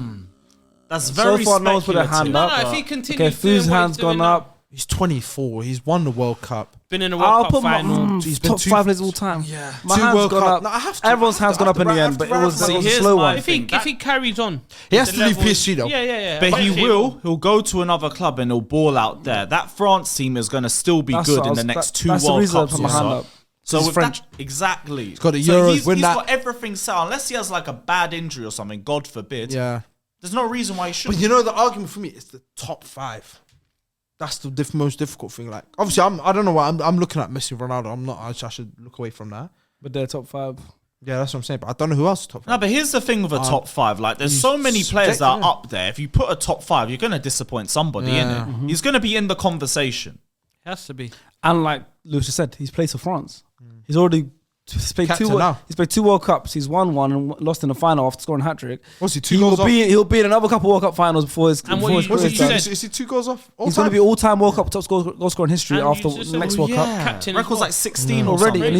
That's very So far, no one's put a speculative. hand no, up. if he continues Okay, doing Fu's what hand's he's doing gone now, up. he's 24. He's won the World Cup. been in a I'll World Cup put my final. He's been top 5 players of all time. Yeah. My 2 hand's World gone Cup. up. No, I have to. Everyone's hands gone up in the I have end, to but it was wrap a up. here's slow my one. If he carries on, He has the to leave level- PSG though. Yeah. But he Okay, will. He'll go to another club and he'll ball out there. That France team is going to still be That's good what I in was- the next that- 2 that's the World reason I Cups put or my hand so. up. So He's with French. that, exactly. He's got the Euros, He's win that. got everything set. Unless he has like a bad injury or something, God forbid. Yeah. There's no reason why he But shouldn't. you know, the argument for me is the top 5. That's the most difficult thing. Like, obviously, I don't know why I'm looking at Messi, Ronaldo. I'm not. I should look away from that. But they're top 5. Yeah, that's what I'm saying. But I don't know who else is top 5. No, but here's the thing with a top 5. Like, there's so many players that are yeah. up there. If you put a top 5, you're going to disappoint somebody, Yeah. innit? He's going to be in the conversation. has to be. And like Lewis just said, he's played for France. He's already He's played Captain two. now. He's played 2 World Cups. He's won one and lost in the final after scoring a hat trick. What's he, 2 goals off? He'll be in another couple World Cup finals before his. And what before his you- career what you starts. said- Is he 2 goals off? All He's going to time? be all-time World Cup top goal scorer in history And after you just the next said- World Cup. Captain as Record's well. like 16 or Already, something. and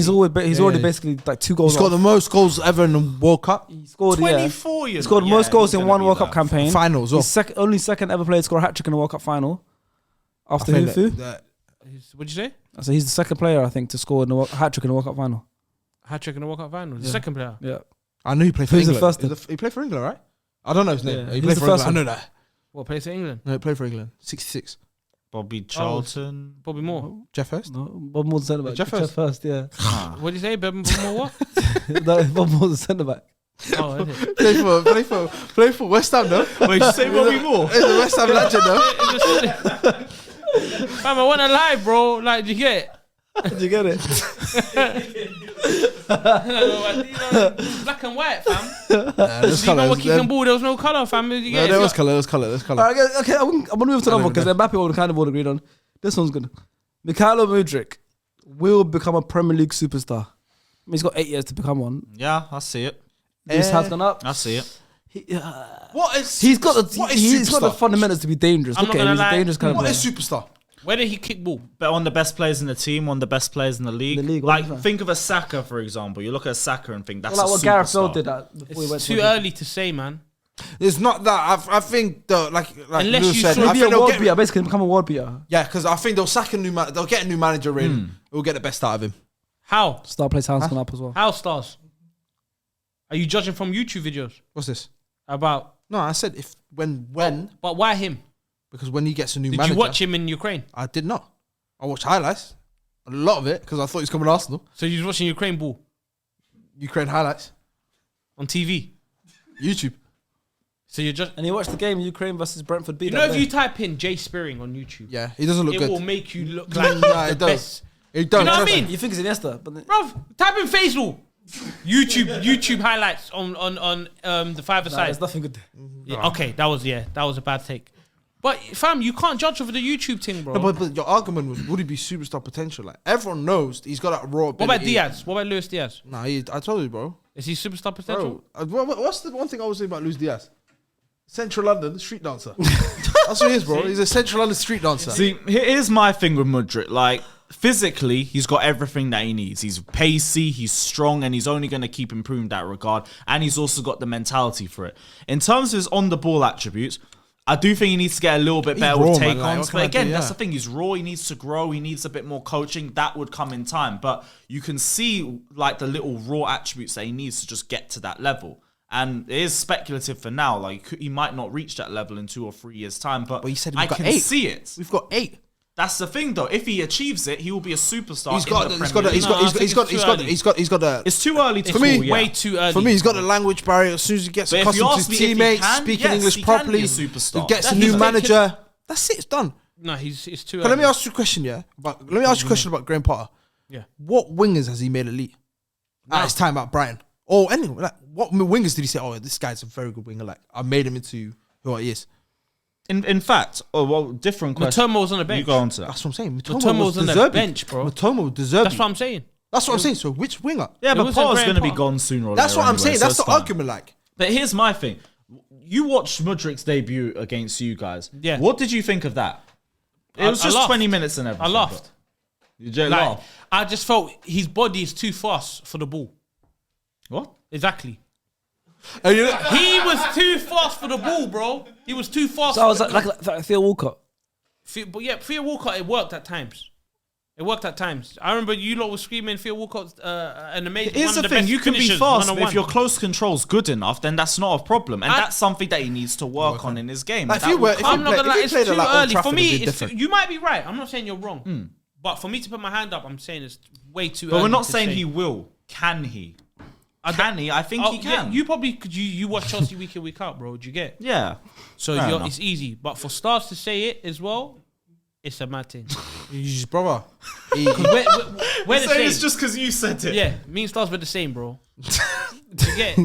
he's already basically like 2 goals. He's got off. the most goals ever in the World Cup. He scored 24 He years. scored most goals in one World Cup campaign. Finals, oh. He's only second ever player to score a hat trick in a World Cup final. After I think Hufu. What'd you say? So he's the second player, I think, to score a hat trick in a World Cup final. Hat trick in the World Cup final. The Yeah. second player. Yeah. I knew he played for Who's the England. first He played for England, right? I don't know his name. Yeah, He he's played the for first England. I one. know that. What plays for England? No, he played for England. 66. Bobby Charlton. Bobby Moore. Jeff Hurst? No, Bob Moore's centre back. Jeff Hurst? Yeah. What did you say? Bobby Moore what? No, Bob Moore's centre back. Oh, is it? Play for West Ham, though. Wait, you say Bobby Moore? He's a West Ham legend, though. Fam, I want to lie, bro. Like, did you get it? Did you get it? Black and white, fam. There's You know colours. what kicking ball? There was no colour, fam. Did you No, get there it? was colour. There's colour. All right, okay, I'm gonna move to another one because Mbappe will kind of all agreed on. This one's good. Mikhailo Mudryk will become a Premier League superstar. I mean, he's got 8 years to become one. Yeah, I see it. His has gone up. I see it. He's got the what is he's got the superstar? fundamentals to be dangerous. I'm Look not at him, gonna he's a lie. dangerous kind of What player. is superstar? Where did he kick ball? But one of the best players in the team, one of the best players in the league. In the league, what Like, is that? think of a Saka, for example. You look at Saka and think that's like a what Gareth superstar. Southgate did that before he went It's to too Madrid. early to say, man. It's not that. I think like Unless Lewis you said, saw- I He'll be think a they'll world get beater, basically become a world beater. yeah, because I think they'll sack a new man. They'll get a new manager in. We'll get the best out of him. How? Star plays hands gone up as well. How stars? Are you judging from YouTube videos What's this? about? No, I said if when But why him? because when he gets a new Did manager, you watch him in Ukraine? I did not. I watched highlights, a lot of it because I thought he was coming to Arsenal. So you was watching Ukraine ball Ukraine highlights, on TV. YouTube. So you're just. And he watched the game Ukraine versus Brentford beat You know, if you type in Jay Spearing on YouTube, Yeah, he doesn't look it good. will make you look like Nah, the it does. best. He You don't. know what I trust mean? me. You think it's Iniesta, but then, Bruv, type in Faisal. YouTube highlights on the 5-a nah, side. there's nothing good. Yeah, okay, that was a bad take. But fam, you can't judge over the YouTube thing, bro. No, but your argument was would he be superstar potential? Like everyone knows he's got that raw ability. what about Diaz? What about Luis Diaz? Nah, I told you, bro. Is he superstar potential? What's the one thing I was saying about Luis Diaz? Central London street dancer. That's what he is, bro. He's a Central London street dancer. See, here's my thing with Mudryk. Like, physically, he's got everything that he needs. He's pacey, he's strong, and he's only going to keep improving in that regard. And he's also got the mentality for it. In terms of his on-the-ball attributes, I do think he needs to get a little bit better raw, with man, take-ons. like, what can But I again, do? that's Yeah. the thing. He's raw. He needs to grow. He needs a bit more coaching. That would come in time. But you can see, like, the little raw attributes that he needs to just get to that level. And it is speculative for now. Like, he might not reach that level in 2 or 3 years' time. But you said we've I got can 8. see it. We've got 8. That's the thing, though. If he achieves it, he will be a superstar. He's got in the Premier League. he's got the. It's For me, way too early. For me, he's got the language barrier. As soon as he gets But if you accustomed to ask his me if he teammates, can, speaking yes, English he can be properly, a superstar. he gets a That's new just manager. That's it. It's done. No, it's too But early. let me ask you a question, yeah. Let me ask you a question about Graham Potter. Yeah. What wingers has he made elite at his time at Brighton? Or anyway, like what wingers did he say? Oh, this guy's a very good winger. Like I made him into who he is. In fact, different question. Matomo was on the bench. You go on to that. That's what I'm saying. Matomo was on the deserving. bench, bro. Matomo deserved. That's what I'm saying. That's what I'm saying. So which winger? Yeah, It but wasn't Potter's Graham going to be Potter. gone sooner or That's later what I'm anyway, saying. so That's the it's fine. argument. Like But here's my thing. You watched Mudryk's debut against you guys. Yeah. What did you think of that? It was I just laughed. 20 minutes and everything. I laughed. You just Like, laughed. I just felt his body is too fast for the ball. What? Exactly. and you know, He was too fast for the ball, bro. He was too fast. So I was like Theo Walcott. But yeah, Theo Walcott, it worked at times. It worked at times. I remember you lot were screaming Theo Walcott's an amazing. Here's one the of the thing, best you can be finishers, fast, but one-on-one. if your close control's good enough, then that's not a problem. And that's something that he needs to work on in his game. Like, And if you that were- will if come. I'm not gonna lie, if it's he played too at, like, Old early. For Trafford, me, it'd be it's different. you might be right. I'm not saying you're wrong. But for me to put my hand up, I'm saying it's way too early. But we're not to saying say. he will. Can he? Can he? I think Oh, he yeah, can. you probably could. You watch Chelsea week in week out, bro. Do you get? Yeah. So Fair enough. it's easy. But for stars to say it as well, it's a mad thing. he's brother. we're the same. It's just because you said it. Yeah, me and stars were the same, bro. Do you get?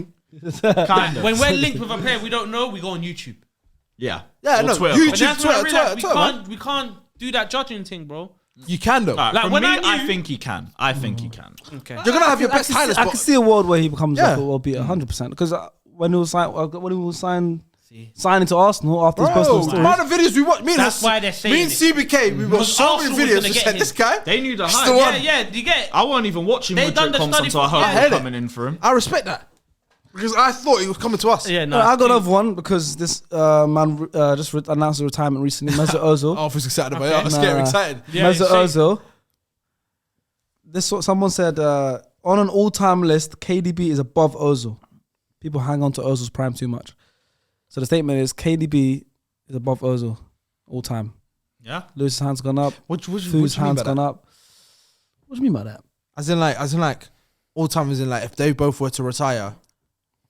Kind of. When we're linked with a player we don't know, we go on YouTube. Yeah. Yeah, Or no, Twitter. YouTube, But that's what I Twitter, realized. Twitter, man. We can't do that judging thing, bro. You can though. Like, For when me, I I knew- think he can. I think he can. Okay. You're gonna have your best highlights. I but can see a world where he becomes Yeah. like a world beater, 100%. Because when he was signing to Arsenal after his personal Bro, stories. amount of videos we watched. That's why they're saying me and it. CBK, we watched so Arsenal many was videos. gonna We get said him. this guy. They knew the It's hype. the one. Yeah, you get it. I wasn't even watching They Madrid done the comps study until I for- heard yeah. him Heard it. coming in for him. I respect that because I thought he was coming to us. Yeah, no. I got another one because this man just announced his retirement recently. Mesut Ozil. I was excited about it. I was Nah, scared nah. excited. Yeah, Mesut same. Ozil. This what someone said on an all-time list. KDB is above Ozil. People hang on to Ozil's prime too much. So the statement is KDB is above Ozil all time. Yeah. Lewis's hand's gone up. What do you Food's mean hand's by that? gone up. What do you mean by that? As in like, all time is in like if they both were to retire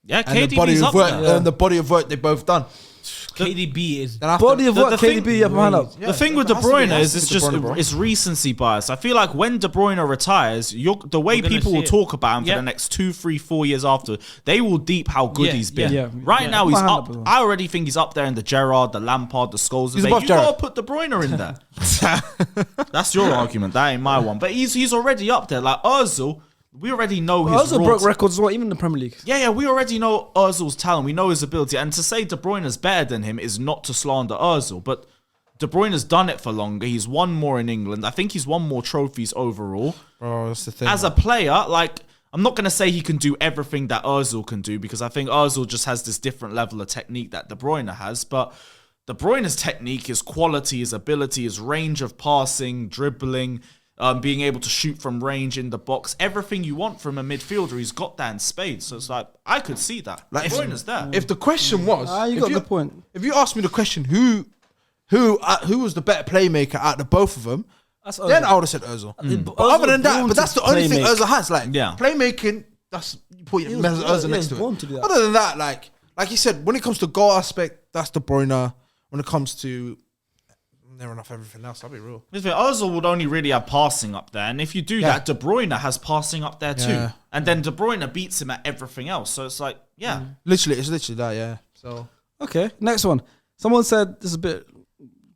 Yeah, and the body KDB's of up work there. and the body of work they both done. KDB is. Then after, Body of the work, thing- KDB, up hand up. Yeah, The thing with it De has to be- Bruyne it has is to it's be De just Bruyne, bro. it's recency bias. I feel like when De Bruyne retires, the way We're gonna people see will it. talk about him for Yeah. the next 2, 3, 4 years after, they will deep how good Yeah, he's been. yeah. Right Yeah. now he's My hand up. up as well. I already think he's up there in the Gerrard, the Lampard, the Scholes. He's debate. above You Gerrard. gotta put De Bruyne in there. That's your argument. That ain't my one. But he's already up there. Like Ozil, we already know his Ozil raw broke records as well, even in the Premier League. Yeah, we already know Ozil's talent. We know his ability. And to say De Bruyne is better than him is not to slander Ozil. But De Bruyne has done it for longer. He's won more in England. I think he's won more trophies overall. Bro, that's the thing. As a player, like, I'm not going to say he can do everything that Ozil can do because I think Ozil just has this different level of technique that De Bruyne has. But De Bruyne's technique, his quality, his ability, his range of passing, dribbling, being able to shoot from range in the box, everything you want from a midfielder, he's got that in spades. So it's like, I could see that. Like, De Bruyne's there. If the question was, You if got the point. If you asked me the question, who was the better playmaker out of the both of them, That's then Ozil. I would have said Ozil. But But other than Ozil that, born but that's to the only thing playmake. Ozil has. Like, Yeah. playmaking, that's you put He was- Ozil yeah, next he to was it. born to do that. Other than that, like you said, when it comes to goal aspect, that's De Bruyne. When it comes to near enough everything else, I'll be real. Ozil would only really have passing up there. And if you do that, De Bruyne has passing up there too. Yeah. And then De Bruyne beats him at everything else. So it's like, yeah. Literally, it's literally that. Yeah. So Okay, next one. Someone said, this is a bit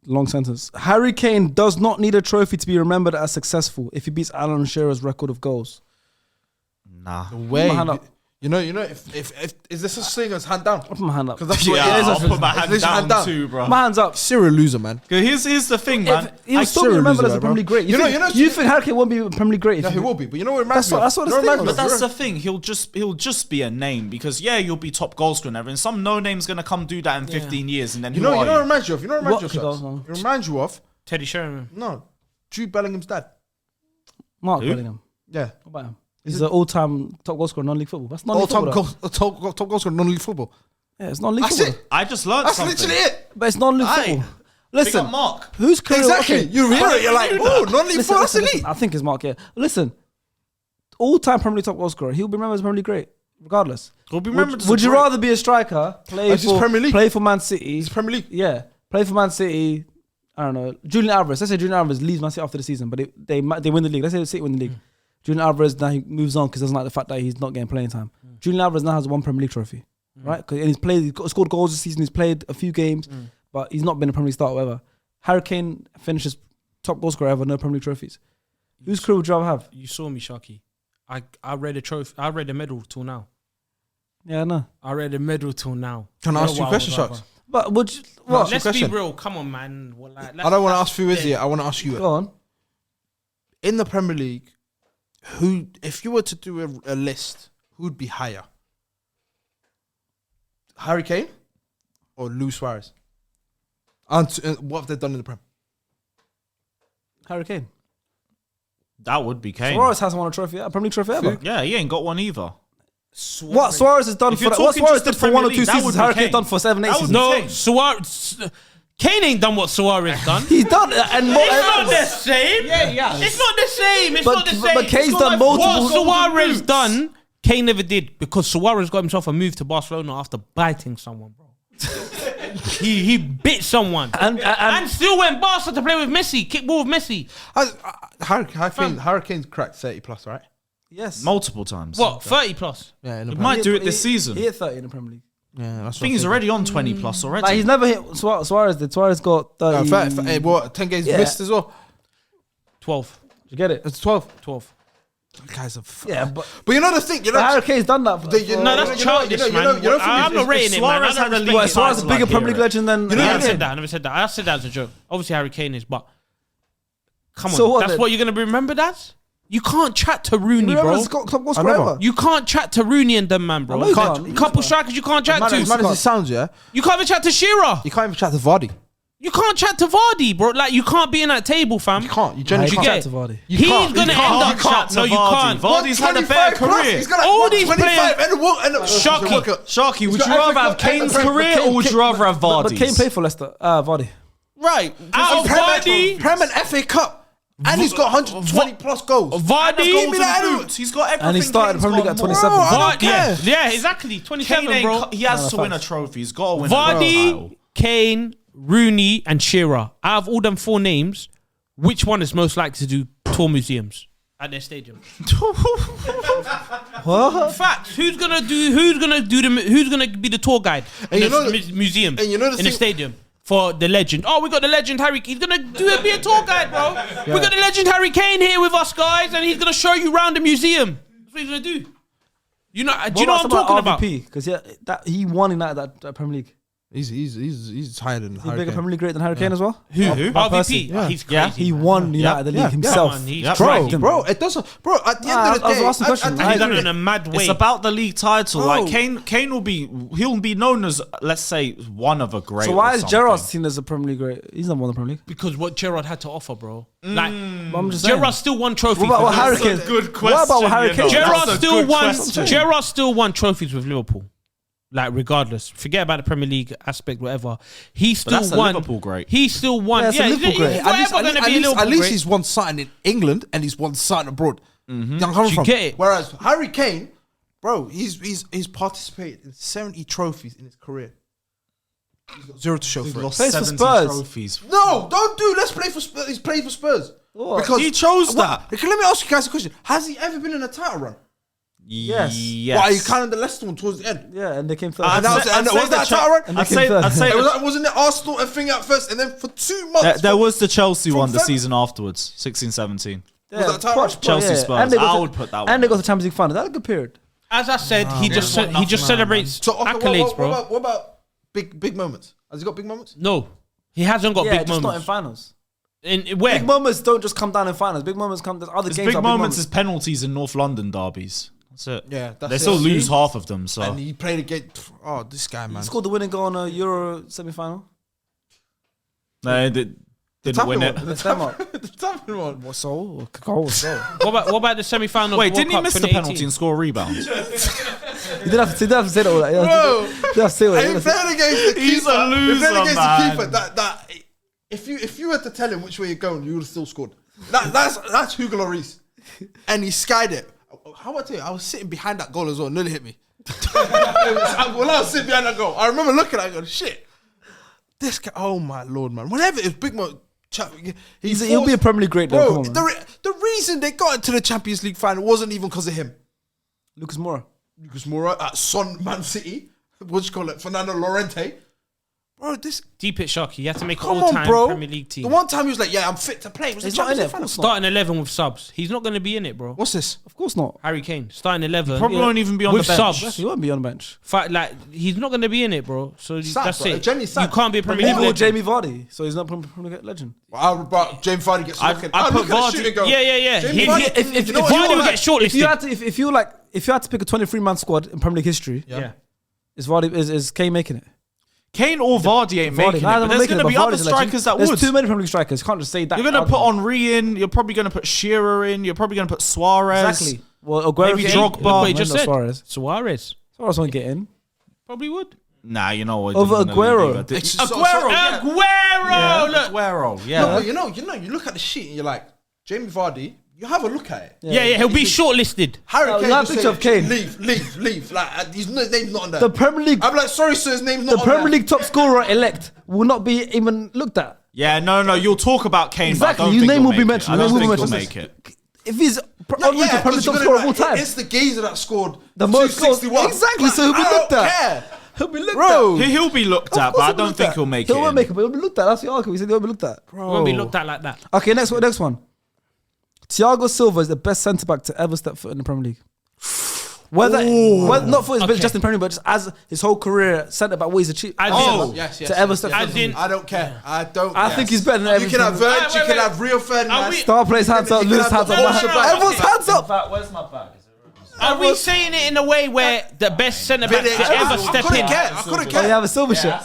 long sentence. Harry Kane does not need a trophy to be remembered as successful if he beats Alan Shearer's record of goals. Nah. the way hand up. you know, if is this a thing as hand down? I'll put my hand up. Because that's what Yeah, it is. I'll put my It's hand literally down too, bro. My hands up. Serial loser, man. Here's the thing, man. He'll I still be Shearer remembered loser, as a bro. Premier League great. You know- think Harry Kane won't be a Premier League great? No, he will be. But you know what it reminds me of? That's what You know it's reminds me But of? that's the thing. He'll just be a name because you'll be top goal scorer and everything. Some no name's gonna come do that in 15 years, and then You know what it you? reminds you of? You know what it reminds you What- of? It reminds you of? Teddy Sheringham. No, Jude Bellingham's dad. Mark Who? Bellingham. Yeah. What about him? He's an all-time top goal scorer in non-league football. That's non-league All-time football. top goal scorer in non-league football. Yeah, it's non-league That's football. it. I just learned That's something. literally it. But it's non-league Aye. football. Big Listen, up Mark. whose career? Exactly. okay, You hear it, you're like, oh, non-league football, that's elite. I think it's Mark, yeah. Listen, all-time Premier League top goal scorer. He'll be remembered as Premier League great, regardless. We'll be remembered as Would a you great- rather be a striker, play It's just for Premier League. play for Man City? It's Premier League. Yeah, play for Man City. I don't know. Julian Alvarez. Let's say Julian Alvarez leaves Man City after the season, but they win the league. Let's say City win the league. Julian Alvarez now he moves on because doesn't like the fact that he's not getting playing time. Julian Alvarez now has one Premier League trophy, right? And he's scored goals this season. He's played a few games, but he's not been a Premier League starter, whatever. Harry Kane finishes top goal scorer ever, no Premier League trophies. Whose career would you rather have? You saw me, Sharky. I read a trophy. I read the medal till now. Yeah, I know. I read the medal till now. Can I You ask know you a what I question, would Sharks? rather. But would you? No, What? Let's question. be real. Come on, man. Well, like, I don't want to ask who is it. I want to ask you. Go on. In the Premier League, who, if you were to do a list, who'd be higher? Harry Kane or Luis Suarez? And what have they done in the Prem? Harry Kane. That would be Kane. Suarez hasn't won a trophy, a Premier League trophy ever. Yeah, he ain't got one either. What Suarez has done If for you're that, what talking Suarez just the did for one or Premier two League, that would seasons, be Harry Kane Kane. done for 7, 8 That would seasons. be No, Kane. Suarez. Kane ain't done what Suarez done. He's done and more. It's not the same. Yeah. It's not the same. It's not the same. But Kane's It's not done like multiple. What Suarez done, Kane never did because Suarez got himself a move to Barcelona after biting someone, bro. he bit someone and still went Barca to play with Messi, kick ball with Messi. Harry Kane's cracked 30 plus, right? Yes. Multiple times. What, 30 plus? Yeah, in the He Prem. might do it this season. He hit 30 in the Premier League. Yeah, that's I think he's already on 20 plus already. Like he's never hit Suarez did. Suarez got 30. 10 games Yeah. missed as well. 12. Did you get it? It's 12. 12. Guys are Yeah, but you know the thing, you know. Harry Kane's done that. No, that's childish, man. I'm not rating it, man. Suarez had a league What, Suarez is a title, bigger I Premier League hear it. legend than. I never said that. I said that as a joke. Obviously, Harry Kane is, but come on, So what that's then? what you're gonna be remembered as. You can't chat to Rooney, Remember, bro. it's got top goal I never. scorer. You can't chat to Rooney and them, man, bro. I know you can't. Couple strikers you can't chat As mad to. as it sounds, yeah. You can't even chat to Shearer. You can't even chat to Vardy. You can't chat to Vardy, bro. Like, you can't be in that table, fam. You can't. You You genuinely get can't. it. to Vardy. You He's can't. gonna You end can't. up chat. No, you can't. Vardy's had a better 25 plus, career. he's got All what, these 25 players- and Sharky. Sharky, would got you rather every- have Kane's but career Kane- or would you rather have But Kane Vardy's? played for Leicester. Vardy. Right. Out of Vardy, Prem and FA Cup. And he's got 120 plus goals. Vardy, He's got everything. And he started Kane's Premier League got at more. 27. Bro, I don't yeah, care. yeah, exactly. 27, Kane bro. he has to win a facts. trophy. He's got to win a Vardy, title. Kane, Rooney, and Shearer. Out of all them 4 names, which one is most likely to do tour museums at their stadium? What? Facts. Who's gonna be the tour guide in you know the museum and you know the in the thing- stadium for the legend? Oh, we got the legend Harry. He's gonna be a tour guide, bro. We got the legend Harry Kane here with us, guys, and he's gonna show you around the museum. That's what he's gonna do. You know? Do you know what I'm talking about? Because he won in that Premier League. He's higher than He's Harry bigger Kane. Premier League great than Harry Kane as well. Who? Van RVP. Persie. He's Yeah. crazy. He won United the league himself. Come on, he's Bro, crazy. Bro, it doesn't. Bro, at the end of the I was day, asking a question. And he's done agree. it in a mad way. It's about the league title. Bro. Like Kane will be known as, let's say, one of a great. So why or is something. Gerrard seen as a Premier League great? He's not won the Premier League. because what Gerrard had to offer, bro. Like, But I'm just saying. Gerrard still won trophies. What about with what Harry Liverpool. Kane? good What about what Harry question, Kane? you know. Gerrard That's a still good won. question. Gerrard still won trophies with Liverpool. Like, regardless, forget about the Premier League aspect, whatever. He still that's a won. Liverpool great. He still won. Yeah, it's a Liverpool he's great. forever going to be a Liverpool At least great. he's won something in England and he's won something abroad. You know where I'm coming You from? get it? Whereas Harry Kane, bro, he's participated in 70 trophies in his career. He's got 0 to show for it. Plays for 70 Spurs. trophies. No, don't do. Let's play for Spurs. He's played for Spurs. What? He chose that. Okay, let me ask you guys a question. Has he ever been in a title run? Yes. Yes. Why are you counting the Leicester one towards the end? Yeah, and they came third. And that was, and was that a title run? And I'd they came say, third. I'd say It wasn't it Arsenal and thing at first, and then for 2 months. there was the Chelsea From one the Feb- season afterwards, 16-17. Yeah, Was that a title run? Chelsea Spurs. And they got I to- would put that one. And they got the Champions League final. That's a good period. As I said, he just celebrates So okay, accolades, bro. What about big moments? Has he got big moments? No, he hasn't got Yeah, big just not in moments. finals. In where? Big moments don't just come down in finals. Big moments come. There's other His games. big are moments is penalties in North London derbies. That's it. Yeah, that's They it. still See? lose half of them. So And he played against. Oh, this guy, man. He scored the winning goal in a Euro semi-final. no, they didn't win it. Against Denmark. the tapping one. What so? Goal so. What about the semi-final? Wait, of the didn't he World miss Cup the 2018? penalty and score a rebound? You didn't have to say that all that. Bro, You didn't have to say all He that. played against the He's keeper. a loser, He played against man. the keeper. That if you were to tell him which way you're going, you would have still scored. That's Hugo Lloris, and he skied it. How about I tell you? I was sitting behind that goal as well. Nearly hit me. When I was sitting behind that goal, I remember looking at it and going, shit. This guy, oh my lord, man. Whenever it's big mo, He'll be a Premier League great though. bro. Come on, man. The reason they got into the Champions League final wasn't even because of him. Lucas Moura. Lucas Moura at Son Man City. What you call it? Fernando Llorente. Bro, this. Deep it, Sharky. You have to make an Come on, all-time bro. Premier League team. The one time he was like, "Yeah, I'm fit to play." It was He's the not in Champions it, League of final. course not. Starting 11 with subs. He's not going to be in it, bro. What's this? Of course not. Harry Kane starting 11. Probably won't even be on with the bench. subs. He won't be on the bench. Like, he's not going to be in it, bro. So Sad, that's bro. it. Genuinely sad. You can't be a Premier Neither League will legend. Jamie Vardy, so he's not Premier League legend. But James Vardy gets looking. I put look at the Vardy- shooting goal. Yeah. Jamie He- Vardy, if you know Vardy what? would get If you shortlisted. had to, if you had to pick a 23-man squad in Premier League history, Yeah. is Kane making it? Kane or Vardy ain't making it, Nah, but they're there's making going to it, be but other Vardy's a legend. strikers that There's would. too many Premier League strikers. You can't just say that. You're going to put Henry in. You're probably going to put Shearer in. You're probably going to put Suarez. Exactly. Well, Aguero Maybe came- Drogba. Look what he No, just no, said. Suarez. Suarez. Suarez won't get in. Probably would. Nah, you know what? Over He's gonna Aguero. leave either. It's just- Aguero. yeah. Aguero! Look. Aguero. No, Yeah. but you look at the sheet and you're like, Jamie Vardy. You have a look at it. Yeah, he'll be shortlisted. Harry No, Kane you have just a picture say, of Kane. leave. Like his name's not on there. The Premier League, I'm like, sorry, sir, his name's not the on Premier there. League top scorer elect will not be even looked at. Yeah, no. You'll talk about Kane, Exactly, but I don't his think name he'll will be make it. mentioned. I His don't name will think be he'll mentioned. make it. if he's only the Premier League because top you're scorer gonna of all time, It's the geezer that scored the most goals. 261. Exactly, so he'll be I looked don't at. care. He'll be looked Bro. at. He'll be looked at, Of but course I he'll be don't looked think at. he'll make He it. won't make it, but he'll be looked at. That's the argument. We said he'll be looked at. He won't be looked at like that. Okay, next one. Thiago Silva is the best centre back to ever step foot in the Premier League. Whether not for his ability just in Premier League, but just as his whole career centre back, what he's achieved. Yes. To ever step foot. I don't care. I think he's better than everything. You can have Virg, you can have Rio Ferdinand. Star players hands up, Lewis hands up. Everyone's hands up. Where's my bag? Are we saying it in a way where the best centre back to ever step in? I couldn't care. You have a Silva shirt.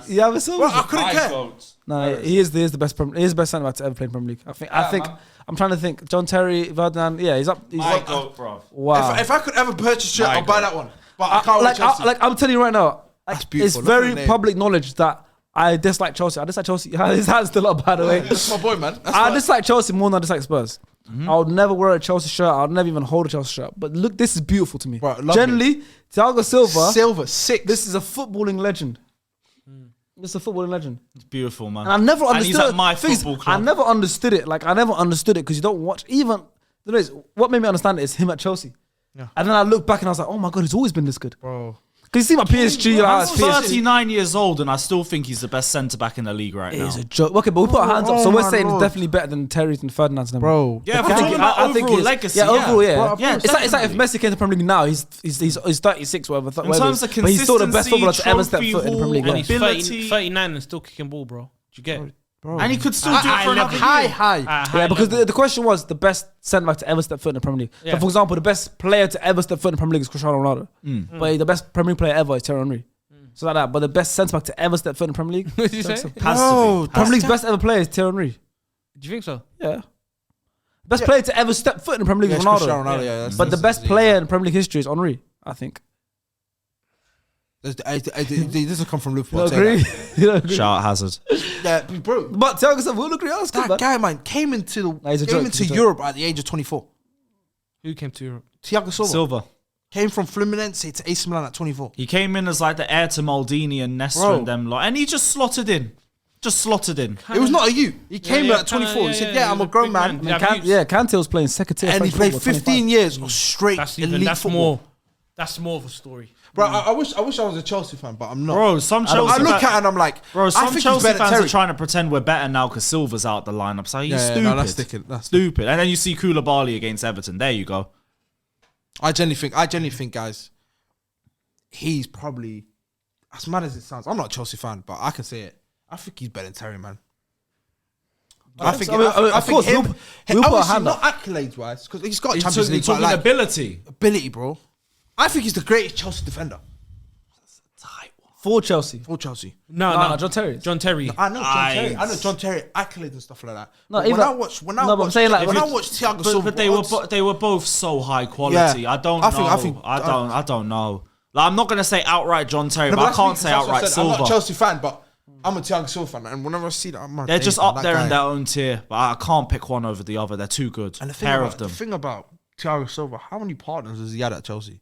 You have a Silva I shirt. couldn't care. No, he is the best. He is the best centre back to ever play in Premier League. I think. I'm trying to think. John Terry, Ferdinand. Yeah, he's up. My goat, bro. Wow. If I could ever purchase a shirt, I'll buy that one. But I can't wear Chelsea. I'm telling you right now, That's beautiful. it's very public knowledge that I dislike Chelsea. I dislike Chelsea. His hand's still up, by the way. That's my boy, man. I dislike Chelsea more than I dislike Spurs. I would never wear a Chelsea shirt. I would never even hold a Chelsea shirt. But look, this is beautiful to me. Bro, lovely. Generally, Thiago Silva, 6. this is a footballing legend. This is a footballing legend. It's beautiful, man. And I never understood he's at it. my Thing is, football club. I never understood it. Like, I never understood it because you don't watch. Even, the thing is, what made me understand it is him at Chelsea. Yeah. And then I looked back and I was like, oh my God, he's always been this good. Bro. Because you see my PSG, like, I'm it's PSG. 39 years old and I still think he's the best centre back in the league right It now. is a joke. Okay, but we put our hands up. So Oh we're my saying Lord. it's definitely better than Terry's and Ferdinand's. And them. Bro. Yeah, if I we're think talking it- about I think overall it's- legacy. Yeah, overall, yeah. Bro, Yeah, it's like if definitely. Messi came to Premier League now, he's 36, whatever. In terms of but he's still the best consistency, footballer to ever step trophy foot in the Premier League. haul, And Yeah. he's ability. 39 and still kicking ball, bro. Do you get it? Bro. And he could still do it for another year. High. Yeah, because the question was the best centre back to ever step foot in the Premier League. Yeah. So, for example, the best player to ever step foot in the Premier League is Cristiano Ronaldo. But the best Premier League player ever is Thierry Henry. So like that. But the best centre back to ever step foot in the Premier League. What did you say? Has Bro, to be. Premier League's best ever player is Thierry Henry. Do you think so? Yeah. Best player to ever step foot in the Premier League is Ronaldo. But the best player in Premier League history is Henry, I think. This will come from Liverpool. You I'll don't say agree? that. You don't agree? Shout out Hazard. Yeah, bro. But Thiago Silva will agree. That's good, That man. guy, man, came into he's a joke, he's a joke. Europe at the age of 24. Who came to Europe? Thiago Silva Silva. came from Fluminense to AC Milan at 24. He came in as like the heir to Maldini and Nesta Bro. and them lot. And he just slotted in. Just slotted in. It was not a youth. He came in at 24. He said, "I'm a grown man." Yeah, Kante was playing second tier. And he French played football, 15 years of straight elite football. That's more of a story. Bro, I wish I was a Chelsea fan, but I'm not. Bro, some I Chelsea look fan- at it and I'm like, Bro, I some think he's Chelsea better than fans Terry. are trying to pretend we're better now because Silva's out the lineup. So he's Yeah, stupid. no, that's sticking. That's Stupid. And then you see Koulibaly against Everton. There you go. I genuinely think, guys, he's probably, as mad as it sounds, I'm not a Chelsea fan, but I can say it. I think he's better than Terry, man. I think of course, him, we'll put a obviously hand not up. accolades wise, because he's got You're Champions League, but talking like ability. bro. I think he's the greatest Chelsea defender For Chelsea. for Chelsea. No, John Terry. John Terry. I know John Terry. I know Nice. John Terry accolades and stuff like that. No, But even- when I watch but I'm saying, like, when if I you- watch Thiago But, Silva, they were both so high quality. Yeah. I don't I know. think- I don't know. Like, I'm not gonna say outright John Terry, No, but I that's can't me, say 'cause that's what I outright said. I'm not a Silva. Chelsea fan, but I'm a Thiago Silva fan, and whenever I see that, I'm like, They're just up that there guy. in their own tier, but I can't pick one over the other. They're too good. And the thing Pair about, of them. The thing about Thiago Silva, how many partners has he had at Chelsea?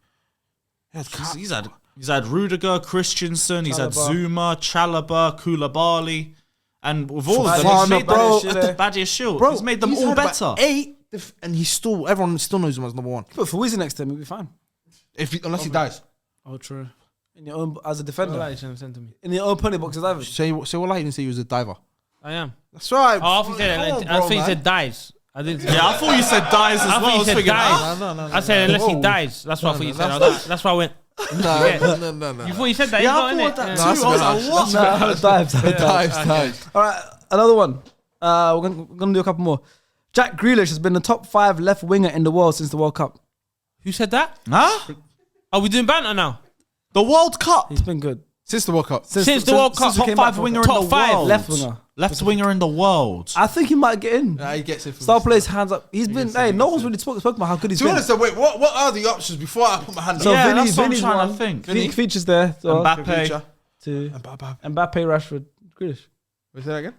He's had Rudiger, Christensen, he's had Chalobah. Zuma, Chalobah, Koulibaly, and with all of them, Fofana, he's made bro. Badia Shield. Bro, He's made them all had about better. 8, and everyone still knows him as number 1. Put Fuizi next to him, he'll be fine. Unless he dies. Oh, true. In your own, as a defender. What you sent to me? In your own penalty box as either. Say what I didn't say he was a diver. I am. That's right. Oh, I think he said, I think he said dies. I didn't. Yeah, I thought you said dies as I well. I thought was he said thinking, dies. No. I said unless he Whoa. dies. That's what I thought you said. no, I was like, that's why I went. No. You thought you said that? Yeah, You I got thought in that it. too. I was like, what? Dives. All right, another one. We're gonna do a couple more. Jack Grealish has been the top 5 left winger in the world since the World Cup. Who said that? Huh? Are we doing banter now? The World Cup. He's been good. Since the World Cup. Since the World Cup, we Top came 5 back winger from in the the Top 5 world. left winger. Left winger in the world. I think he might get in. He gets it. Star players hands up. He's been. Hey, no one's really spoke about how good he's To be been. honest, though, wait, what are the options before I put my hand up? So Yeah, Vinny, that's what I'm Vinny's trying to one. think. Vinny features there. So Mbappe. to Mbappe. Mbappe, Rashford, Grealish. Say that again?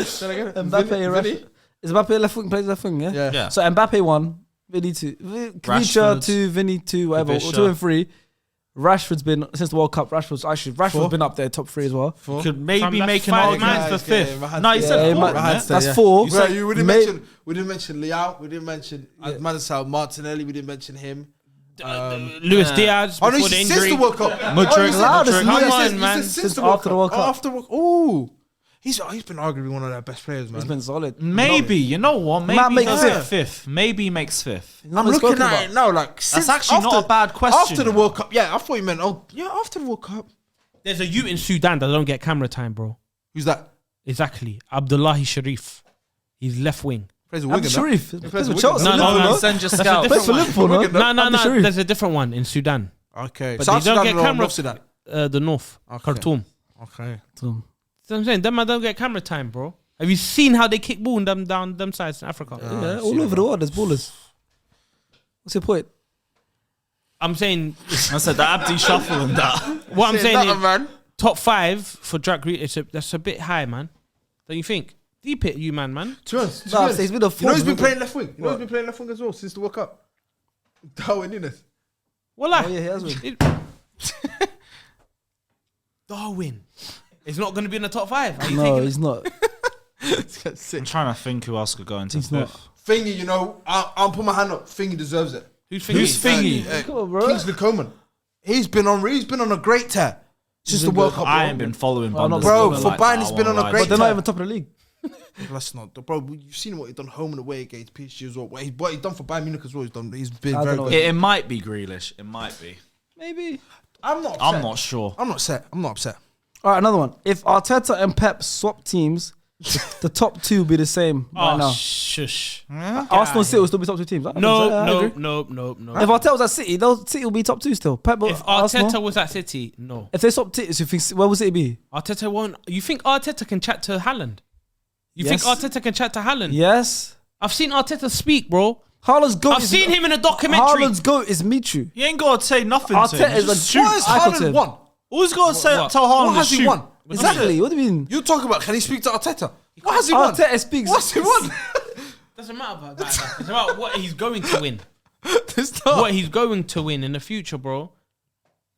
Say that again? Mbappe, Vinny? Rashford. Is Mbappe left wing? Plays left wing, yeah. Yeah. Yeah. So Mbappe 1, Vinny 2, Kvicha Rashford. 2, Vinny 2, whatever, Kvicha. 2 and 3. Rashford's been since the World Cup. Rashford's 4. been up there, top 3 as well. Four. Could maybe Fam, that's make an 5 argument man. for Yeah, 5th. my hands- No, he yeah, said he 4, might- right? that's yeah. 4. You said, we didn't May- mention Leao. We didn't mention Madison Martinelli. We didn't mention him. Luis Diaz Oh no, before the since injury. the World Cup. Madrid. Loud as Come Madrid. on, You man. said Since after the World Cup. After World. Ooh, He's been arguably one of their best players, man. He's been solid. Maybe, you know what? Maybe Might he make does fifth. it fifth. Maybe he makes fifth. I'm looking at it now, like That's actually not a bad question. After the World Cup, yeah, I thought you meant. Oh, yeah, after the World Cup. There's a youth in Sudan that don't get camera time, bro. Who's that? Exactly. Abdullahi Sharif. He's left wing. Plays a Abdul Wigan. Sharif. plays Plays for for Chelsea. Wigan. No, Liverpool, no, Send your That's a scouts. Plays for Liverpool, no? No, no, no. Sharif. There's a different one in Sudan. Okay, But South they don't Sudan get or camera. North Sudan? The North. Okay. Khartoum. Okay. So I'm saying, them man don't get camera time, bro. Have you seen how they kick ball in them sides in Africa? Yeah, all over the world, there's ballers. What's your point? I'm saying, I said the Abdi shuffle and that. what I'm saying is, man. top 5 for Jack Grealish, that's a bit high, man. Don't you think? Deep it, you man. To be honest, Nah, he's been a you know he's been forward. playing left wing. You know he's been playing left wing as well since the World Cup. Darwin Nunes. Well, Oh, yeah, he has been. Darwin. It's not going to be in the top 5. Are you No, taking he's not. I'm trying to think who else could go into He's not. fifth. Thingy, you know, I'll put my hand up. Thingy deserves it. Who's thinking? Come on, bro. Kingsley Coman. He's been on a great tear. Since the World Cup. I bro. ain't been following Oh, no, Bundesliga bro, like for that, Bayern, I he's been won't on a lie great But to they're you. not even top of the league. Let's not, bro. You've seen what he's done home and away against PSG as well. What he's done for Bayern Munich as well. He's been I very don't know. good. It might be Grealish. It might be. Maybe. I'm not. Upset. I'm not sure. I'm not upset. I'm not upset. All right, another one. If Arteta and Pep swap teams, the top 2 will be the same right Oh, now. shush. Arsenal and City will still be top 2 teams. I agree. No. If Arteta was at City, City will be top 2 still. Pep, If Arsenal. Arteta was at City, no. If they swap teams, you think where will City be? Arteta won't. You think Arteta can chat to Haaland? You Yes. think Arteta can chat to Haaland? Yes. I've seen Arteta speak, bro. Haaland's goat. I've seen him in a documentary. Haaland's goat is Michu. You ain't got to say nothing to Arteta him. is Just a shoot. What has Icon Haaland to him. won? All he's got to say, What? tell Haaland What to has he shoot. won? Exactly. What do you mean? You talk about can he speak to Arteta? What has he won? Arteta speaks. What's he won? Doesn't matter about that. It's about what he's going to win. It's not. What he's going to win in the future, bro.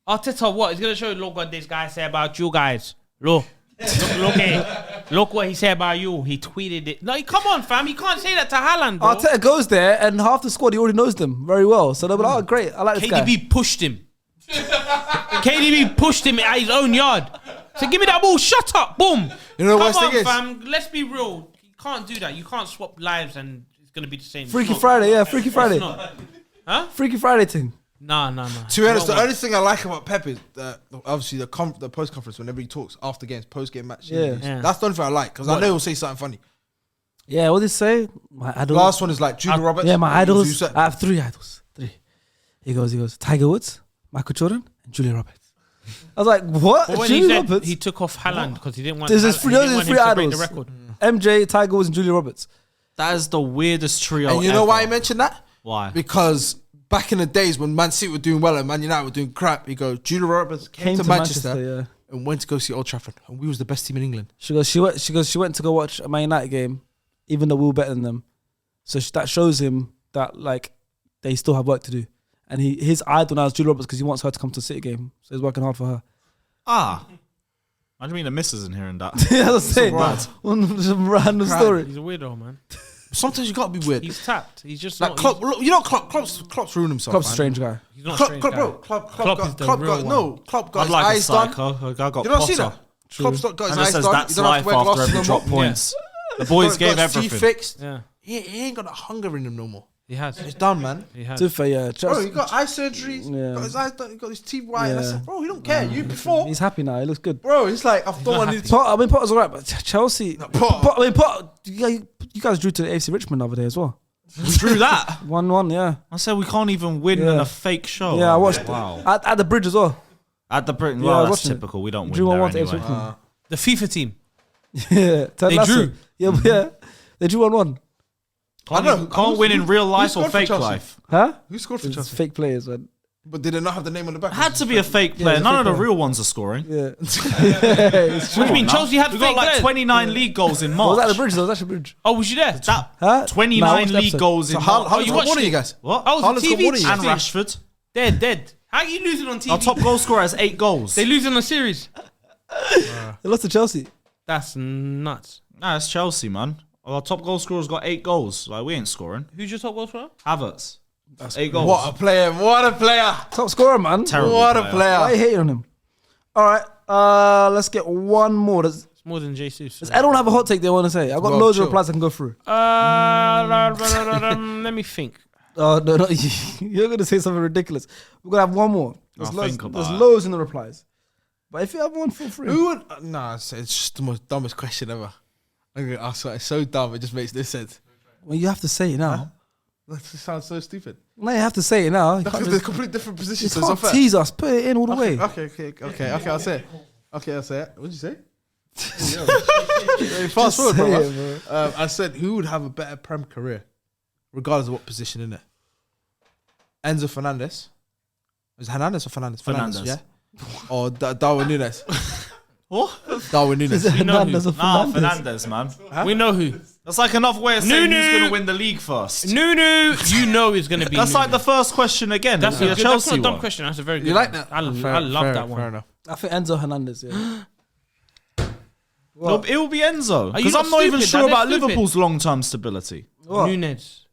Arteta, what? He's going to show, look what this guy said about you guys. Look. Look what he said about you. He tweeted it. No, come on, fam. You can't say that to Haaland, bro. Arteta goes there, and half the squad he already knows them very well. So they'll be like, "Oh, great, I like this guy." KDB pushed him. KDB pushed him at his own yard. So give me that ball. Shut up. Boom. You know the Come worst on, thing is? fam. Let's be real. You can't do that. You can't swap lives and it's going to be the same. Freaky It's not. Friday, yeah, Freaky It's Friday, not. Huh? Freaky Friday thing. Nah. To be honest, the only thing I like about Pep is obviously the post conference whenever he talks after games, post game match. Yeah. Yeah. That's the only thing I like because I know he'll say something funny. Yeah, what did he say? My idol. Last one is like Julia Roberts. Yeah, my idols. Usain. I have 3 idols. 3. He goes. Tiger Woods, Michael Jordan, and Julia Roberts. I was like, what? But when he Julia said Roberts? he took off Haaland because he didn't want. There's Haaland- three- he didn't there's want him three to break the idols. record. MJ, Tiger Woods, and Julia Roberts. That is the weirdest trio. And you know why I mentioned that? Why? Because back in the days when Man City were doing well and Man United were doing crap, he goes, Julia Roberts came to Manchester, yeah. and went to go see Old Trafford, and we was the best team in England. She went to go watch a Man United game, even though we were better than them. So that shows him that like they still have work to do. And his idol now is Julia Roberts because he wants her to come to a City game. So he's working hard for her. I don't mean the missus in hearing that. Yeah, that's it. Right. Some random story. He's a weirdo, man. Sometimes you gotta be weird. He's tapped. He's just Like not. Klopp, look, you know Klopp's ruined himself. Klopp's a man. strange guy. He's not a Klopp, strange Klopp, guy. bro. Klopp Klopp is the got real no. Klopp got I'd his like a eyes done. psycho. A guy got You don't see Potter. that? Klopp's got his And it eyes says done. that's You don't have life to wear after glasses every no drop more. points. The boys Got gave his teeth everything. fixed. Yeah, He ain't got that hunger in him no more. he has. It's done, man. He has. To be fair, yeah. Bro, Chelsea, he got eye surgery. Yeah. Got his eyes done. He got his teeth white. Yeah. I said, bro, he don't care. You before, he's happy now. He looks good. bro. It's like I've done one of these. Potter's alright, but Chelsea. Potter. Potter. You guys drew to the AFC Richmond the other day as well. We drew that. 1-1, yeah. I said we can't even win Yeah. in a fake show. Yeah, I watched Wow. at the bridge as well. At the Britain, Yeah, I well, that's watched it. typical. We don't Drew win there 1-1 to AFC anyway. Richmond. The FIFA team. Yeah, Ted They Lasso. drew. Yeah, but yeah, they drew 1-1. Can't, I know. even- can't win in real life who or scored for fake Chelsea? life. Huh? Who scored for It's Chelsea? fake players, man. But did it not have the name on the back? It had to be a fake Yeah, player. it's a None fake of the player. real ones are scoring. Yeah. It's What do you mean? Now, Chelsea had we fake got like players? 29 league goals in I March. was at the bridge, though. I was at the bridge. Oh, was you there? That Huh? No, I 29 watched the league episode. goals in So March. Haaland's you got watched one of it? you guys. What? Oh, Haaland's the got TV one of you And guys. Rashford. Dead. How are you losing on TV? Our top goal scorer has 8 goals. They losing the series. They lost to Chelsea. That's nuts. Nah, it's Chelsea, man. Our top goal scorer's got 8 goals. Like, we ain't scoring. Who's your top goal scorer? Havertz. 8 goals. What a player! What a player! Top scorer, man. Terrible What a player. Why are you player! hating on him? All right, let's get one more. It's more than Jesus. Does anyone have a hot take they want to say? I've got Well, loads of chill. replies I can go through. Let me think. Oh no, you're gonna say something ridiculous. We're gonna have one more. I'll think about There's it. loads in the replies. But if you have one, feel free. Who would? Nah, it's just the most dumbest question ever. Okay, I swear, it's so dumb. It just makes no sense. Well, you have to say it now. That just sounds so stupid. No, you have to say it now. You Because can't, they're just, completely different you positions. So it's can't unfair. tease us. Put it in all the way. Okay. I'll say it. Okay, I'll say it. What did you say? Fast forward, say bro. it, I said, who would have a better Prem career, regardless of what position in it? Enzo Fernandez. Is it Hernandez or Fernandez? Fernandez. Yeah. Or Darwin Nunes. What? Darwin Is Nunes. it You know Hernandez or Nah, Fernandez? Fernandez, man. We know who. That's like another way of saying who's Nunu. going to win the league first. Nunu, you know is going to be. That's like Nunu. the first question again. That's, It'll be a good, that's Chelsea not a dumb one. question. That's a very good. You like one. that? I love that one. Fair enough. I think Enzo Hernandez. Yeah. No, it will be Enzo. Are you Because not I'm not even stupid? sure That is about stupid. Liverpool's long-term stability. What? Nunes.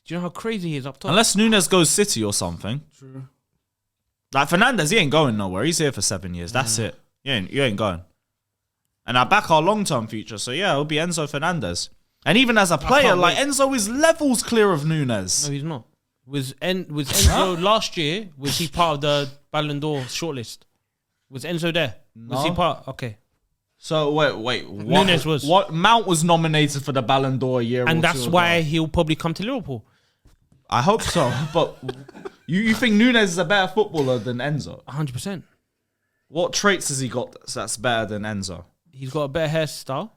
Do you know how crazy he is up top? Unless Nunes goes City or something. True. Like Fernandez, he ain't going nowhere. He's here for 7 years. That's it. You ain't going. And I back our long-term future. So yeah, it'll be Enzo Fernandez. And even as a player, can't like wait. Enzo is levels clear of Nunes. No, he's not. Was Enzo last year? Was he part of the Ballon d'Or shortlist? Was Enzo there? Was he No. part? Okay, So wait. What, Nunes was. What Mount was nominated for the Ballon d'Or a year or and two that's ago. why he'll probably come to Liverpool. I hope so. But you think Nunes is a better footballer than Enzo? 100%. What traits has he got that's better than Enzo? He's got a better hairstyle.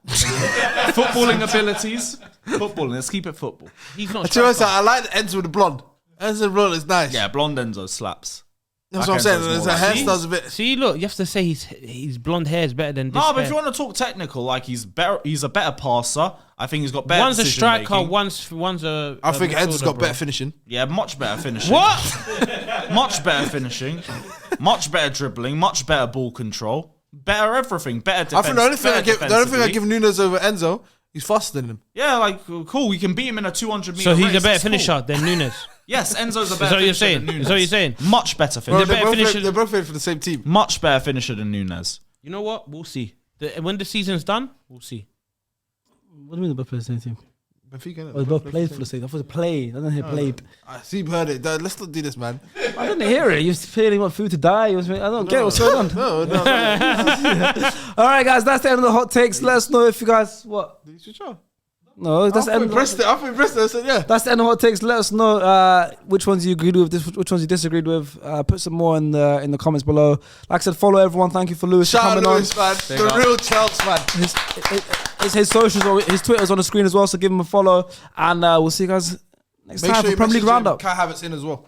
Footballing abilities. Footballing. Let's keep it football. He's not. a To be honest, striker. I like the Enzo with the blonde. Enzo with the blonde is nice. Yeah, blonde Enzo slaps. That's what I'm saying. His Enzo's more hairstyle's a bit. See, look, you have to say his blonde hair is better than this. No, but if hair. you want to talk technical, like he's better. He's a better passer. I think he's got better. One's a striker, decision-making. one's a. I think midfielder, Enzo's got bro. better finishing. Yeah, much better finishing. What? Much better finishing. Much better dribbling. Much better ball control. Better everything. Better defense. I think the only thing I defensively. give Nunes over Enzo, he's faster than him. Yeah, like cool. We can beat him in a 200 meter. So he's a race. better It's cool. finisher than Nunes. Yes, Enzo's a Is better that what you're finisher saying? than Nunes. Is that what you're saying? Much better Bro, finisher. better finisher- they're both playing for the same team. Much better finisher than Nunes. You know what? We'll see. When the season's done, we'll see. What do you mean they both play the same team? Benfica, Oh, they both played for the same. I thought they played. I didn't hear played. I see, heard it. Let's not do this, man. I didn't hear it. You was feeling what food to die. I don't get what's going on. No. All right, guys, that's the end of the hot takes. Let us know if you guys what. Did you switch on? No, that's the end. I thought we pressed it. I said, yeah. That's the end of hot takes. Let us know which ones you agreed with, which ones you disagreed with. Put some more in the comments below. Like I said, follow everyone. Thank you for Lewis Shout out coming on. Lewis, man. The real Chelsea, man. His socials, or his Twitter's on the screen as well. So give him a follow, and we'll see you guys next time for Premier League Roundup. Kai Havertz in as well.